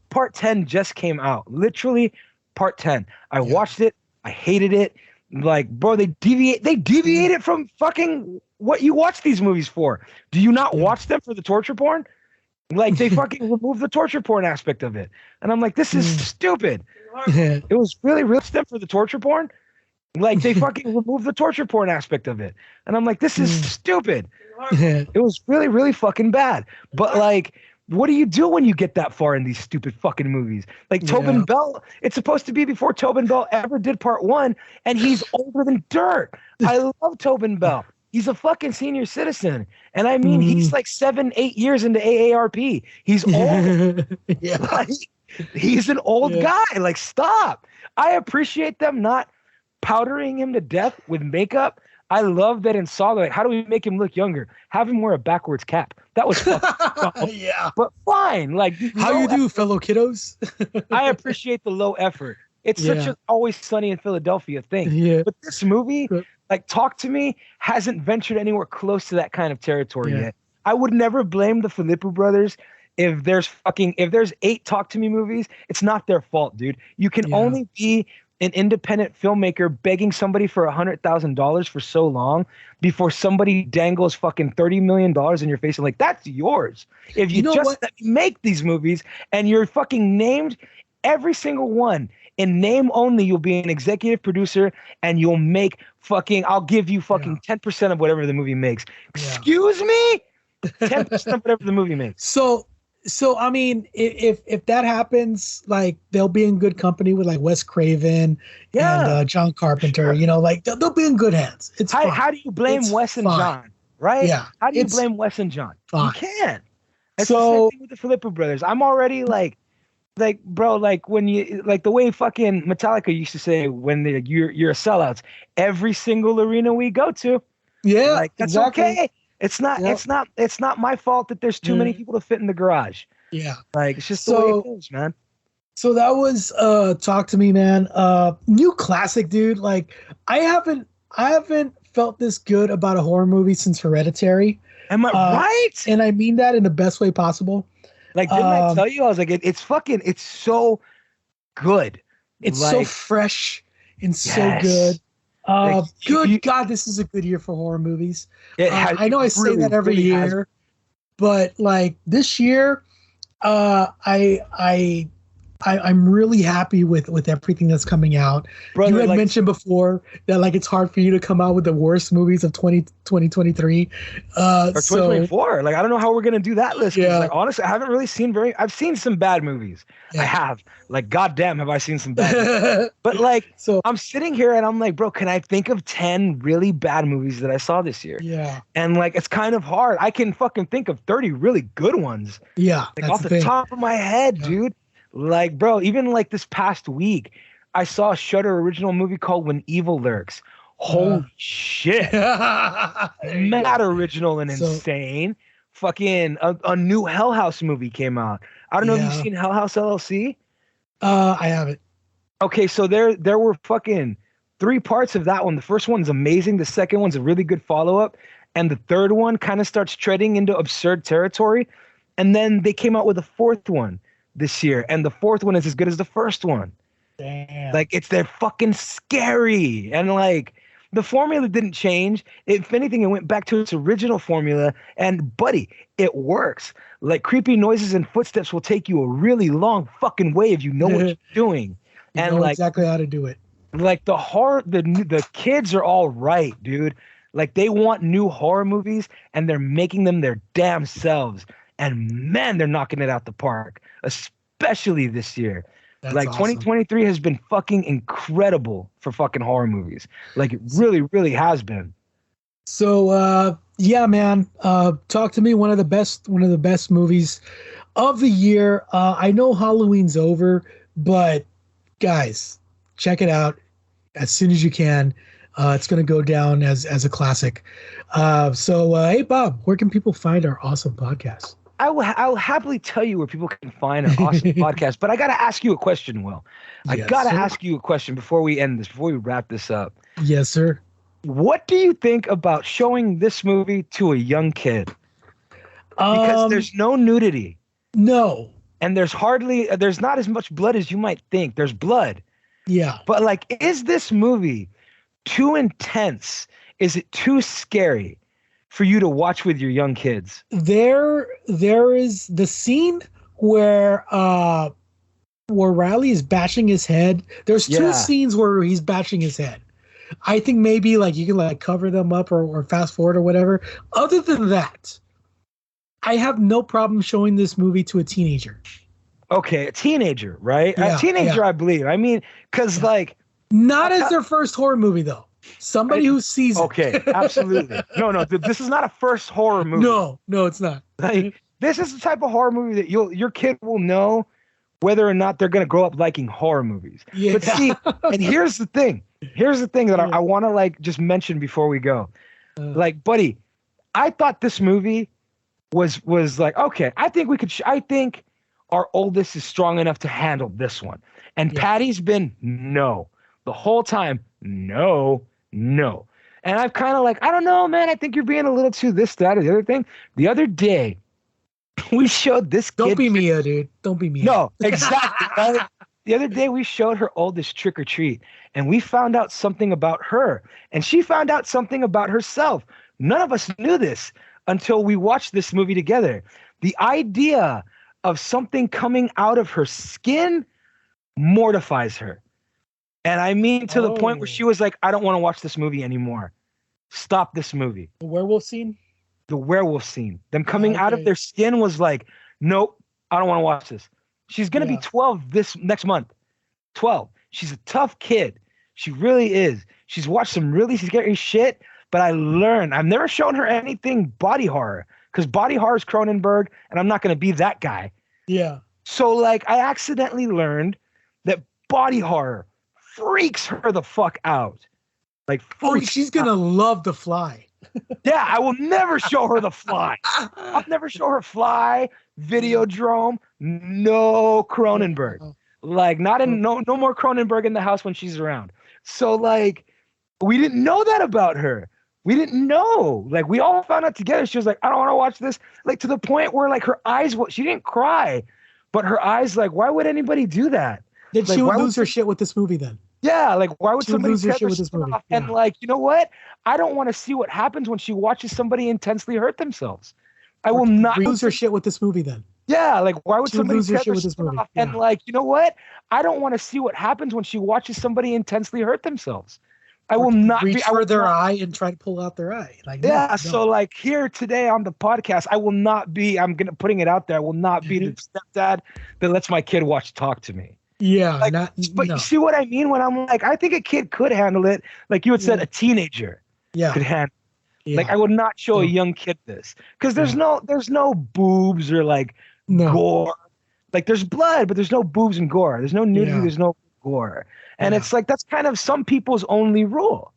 S2: Part 10 just came out. Literally, part 10. I watched it. I hated it. Like, bro, they deviated from fucking what you watch these movies for. Do you not watch them for the torture porn? Like, they fucking removed the torture porn aspect of it. And I'm like, this is stupid. It was really them for the torture porn. Like, they fucking removed the torture porn aspect of it. And I'm like, this is stupid. It was really, really fucking bad. But, like, what do you do when you get that far in these stupid fucking movies? Like, Tobin Bell, it's supposed to be before Tobin Bell ever did part 1, and he's older than dirt. I love Tobin Bell. He's a fucking senior citizen. And I mean, he's like 7, 8 years into AARP. He's old. Like, he's an old guy. Like, stop. I appreciate them not powdering him to death with makeup. I love that in Saw, like, how do we make him look younger? Have him wear a backwards cap. That was fucking but fine. Like,
S4: how you do, fellow kiddos?
S2: I appreciate the low effort. It's such an Always Sunny in Philadelphia thing. But this movie, like, Talk to Me, hasn't ventured anywhere close to that kind of territory yet. I would never blame the Philippou brothers. If there's 8 Talk to Me movies, it's not their fault, dude. You can only be an independent filmmaker begging somebody for $100,000 for so long before somebody dangles fucking $30 million in your face and like, that's yours. If you just let me make these movies and you're fucking named every single one in name only, you'll be an executive producer and you'll make fucking, I'll give you fucking 10% of whatever the movie makes. Excuse me? 10% of whatever the movie makes.
S4: So I mean, if that happens, like, they'll be in good company with like Wes Craven and John Carpenter. You know, like they'll be in good hands. It's fine.
S2: How do you blame Wes and John? Right?
S4: Yeah.
S2: How do you blame Wes and John?
S4: Fine.
S2: You can't. It's the same thing with the Philippou brothers. I'm already like, bro, like when you like the way fucking Metallica used to say when you're a sellouts. Every single arena we go to, like, that's okay. It's not my fault that there's too many people to fit in the garage. Yeah. Like, it's just the way it is, man.
S4: So that was Talk to Me, man. New classic, dude. Like, I haven't felt this good about a horror movie since Hereditary.
S2: Am I right?
S4: And I mean that in the best way possible.
S2: Like, didn't I tell you? I was like, it's so good.
S4: It's
S2: like,
S4: so fresh and so good. God, this is a good year for horror movies. I know I say that every year, but like this year, I'm really happy with everything that's coming out. Brother, you had mentioned before that like it's hard for you to come out with the worst movies of 2023
S2: or 2024. Like, I don't know how we're gonna do that list. Like, honestly, I haven't really seen I've seen some bad movies. I have. Like, goddamn, have I seen some bad movies. But like, so I'm sitting here and I'm like, bro, can I think of 10 really bad movies that I saw this year?
S4: Yeah.
S2: And like, it's kind of hard. I can fucking think of 30 really good ones.
S4: Yeah.
S2: Like, off the top of my head, dude. Like, bro, even like this past week, I saw a Shudder original movie called When Evil Lurks. Holy shit. Mad original and insane. Fucking a new Hell House movie came out. I don't know if you've seen Hell House LLC.
S4: I haven't.
S2: Okay, so there were fucking 3 parts of that one. The first one's amazing. The second one's a really good follow-up. And the third one kind of starts treading into absurd territory. And then they came out with a fourth one this year. And the fourth one is as good as the first one.
S4: Damn.
S2: Like, they're fucking scary. And like, the formula didn't change. If anything, it went back to its original formula. And buddy, it works. Like, creepy noises and footsteps will take you a really long fucking way if you know what you're doing.
S4: You
S2: And
S4: know
S2: like,
S4: exactly how to do it.
S2: like the kids are all right, dude. Like, they want new horror movies and they're making them their damn selves. And man, they're knocking it out the park, especially this year.
S4: That's
S2: like,
S4: awesome.
S2: 2023 has been fucking incredible for fucking horror movies. Like, it really, really has been.
S4: So yeah, man, talk to me. One of the best movies of the year. I know Halloween's over, but guys, check it out as soon as you can. It's going to go down as a classic. So hey, Bob, where can people find our awesome podcast?
S2: I'll happily tell you where people can find an awesome podcast, but I got to ask you a question, Will. I
S4: Yes,
S2: got to
S4: sir.
S2: ask you a question before we end this, before we wrap this up.
S4: Yes, sir.
S2: What do you think about showing this movie to a young kid? Because there's no nudity
S4: no.
S2: and there's not as much blood as you might think. There's blood,
S4: Yeah.
S2: but like, is this movie too intense? Is it too scary for you to watch with your young kids?
S4: There is the scene where Riley is bashing his head. There's two
S2: Yeah.
S4: scenes where he's bashing his head. I think maybe like you can like cover them up or fast forward or whatever. Other than that, I have no problem showing this movie to a teenager.
S2: Okay, a teenager, right?
S4: Yeah,
S2: A teenager,
S4: yeah.
S2: I believe. I mean, because like,
S4: Not as their first horror movie though. Somebody who sees it.
S2: okay, absolutely. No, this is not a first horror movie.
S4: No, it's not.
S2: Like, this is the type of horror movie that your kid will know whether or not they're gonna grow up liking horror movies.
S4: Yeah.
S2: But see, and here's the thing that I want to like just mention before we go. Like, buddy, I thought this movie was like, okay, I think we could. I think our oldest is strong enough to handle this one, and
S4: Yeah.
S2: Patty's been no the whole time. No. And I've kind of like, I don't know, man. I think you're being a little too this, that, or the other thing. The other day, we showed this kid.
S4: Don't be Mia, dude. Don't be Mia.
S2: No, exactly. The other day, we showed her oldest trick or treat, and we found out something about her, and she found out something about herself. None of us knew this until we watched this movie together. The idea of something coming out of her skin mortifies her. And I mean, to the point where she was like, I don't want to watch this movie anymore. Stop this movie.
S4: The werewolf scene?
S2: The werewolf scene, them coming out of
S4: Okay.
S2: their skin was like, nope, I don't want to watch this. She's going to be
S4: Yeah.
S2: 12 this next month. 12. She's a tough kid. She really is. She's watched some really scary shit, but I've never shown her anything body horror because body horror is Cronenberg, and I'm not going to be that guy.
S4: Yeah.
S2: So, like, I accidentally learned that body horror freaks her the fuck out. Like,
S4: Oh,
S2: freaks
S4: she's gonna love The Fly.
S2: Yeah, I will never show her the Fly. I'll never show her Fly, Videodrome, no Cronenberg. Like, no more Cronenberg in the house when she's around. So, like, we didn't know that about her. We didn't know. Like, we all found out together. She was like, I don't want to watch this. Like, to the point where, like, her eyes, she didn't cry, but her eyes, like, why would anybody do that?
S4: Then
S2: Like,
S4: she would
S2: why would
S4: lose her shit with this movie then.
S2: Yeah, like, why would
S4: She would
S2: somebody
S4: lose her
S2: tear
S4: shit
S2: their
S4: with this
S2: skin
S4: movie,
S2: off? And,
S4: yeah.
S2: like, you know what? I don't want to see what happens when she watches somebody intensely hurt themselves. I will not
S4: lose her shit with this movie then.
S2: Yeah, like, why would
S4: She would
S2: somebody
S4: lose her
S2: tear
S4: shit
S2: their
S4: with this
S2: skin
S4: movie,
S2: off? And,
S4: yeah.
S2: like, you know what? I don't want to see what happens when she watches somebody intensely hurt themselves. I will not
S4: reach
S2: be. I
S4: for
S2: will
S4: their
S2: not-
S4: eye and try to pull out their eye. Like, no,
S2: Yeah,
S4: no.
S2: so like here today on the podcast, I will not be. Putting it out there. I will not be the stepdad that lets my kid watch Talk to Me.
S4: Yeah,
S2: Like, but
S4: no.
S2: you see what I mean when I'm like, I think a kid could handle it. Like you had said,
S4: Yeah.
S2: a teenager
S4: Yeah,
S2: could handle.
S4: yeah.
S2: Like I would not show a
S4: Yeah.
S2: young kid this because there's no boobs or like
S4: no.
S2: gore. Like there's blood, but there's no boobs and gore. There's no nudity.
S4: Yeah.
S2: There's no gore. And
S4: Yeah.
S2: it's like that's kind of some people's only rule.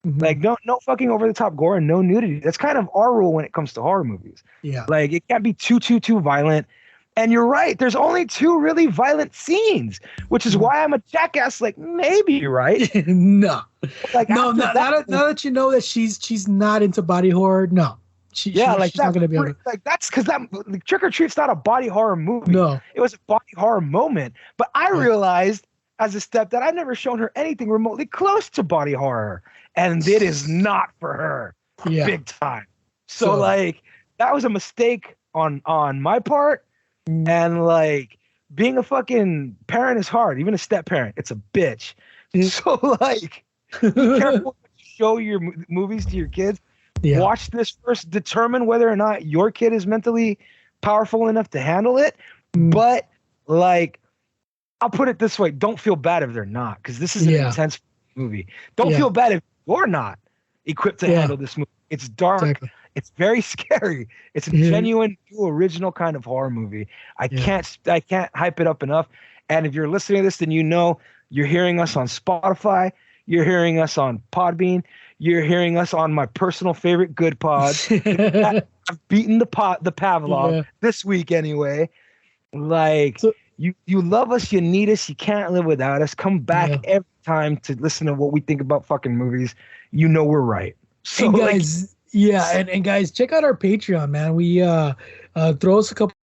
S4: Mhm.
S2: Like no fucking over the top gore and no nudity. That's kind of our rule when it comes to horror movies.
S4: Yeah,
S2: Like it can't be too violent. And you're right. There's only 2 really violent scenes, which is why I'm a jackass. Like, maybe you're right.
S4: No,
S2: Like,
S4: no,
S2: after
S4: now that you know that she's not into body horror, no, she's not gonna be able to.
S2: Like, that's because that Trick or Treat's not a body horror movie.
S4: No,
S2: It was a body horror moment. But I realized as a step that I'd never shown her anything remotely close to body horror, and it is not for her.
S4: yeah,
S2: Big time. So like, that was a mistake on my part. And like, being a fucking parent is hard. Even a step parent, it's a bitch. So like, be careful when you show your movies to your kids.
S4: yeah,
S2: Watch this first. Determine whether or not your kid is mentally powerful enough to handle it. But like, I'll put it this way: don't feel bad if they're not, because this is an intense movie. Don't feel bad if you're not equipped to handle this movie. It's dark.
S4: Exactly.
S2: It's very scary. It's a genuine, new, original kind of horror movie. I can't hype it up enough. And if you're listening to this, then you know you're hearing us on Spotify. You're hearing us on Podbean. You're hearing us on my personal favorite Good Pod. I've beaten the Pavlov this week anyway. Like, you love us, you need us, you can't live without us. Come back every time to listen to what we think about fucking movies. You know we're right. So
S4: and guys, and guys, check out our Patreon, man. We throw us a couple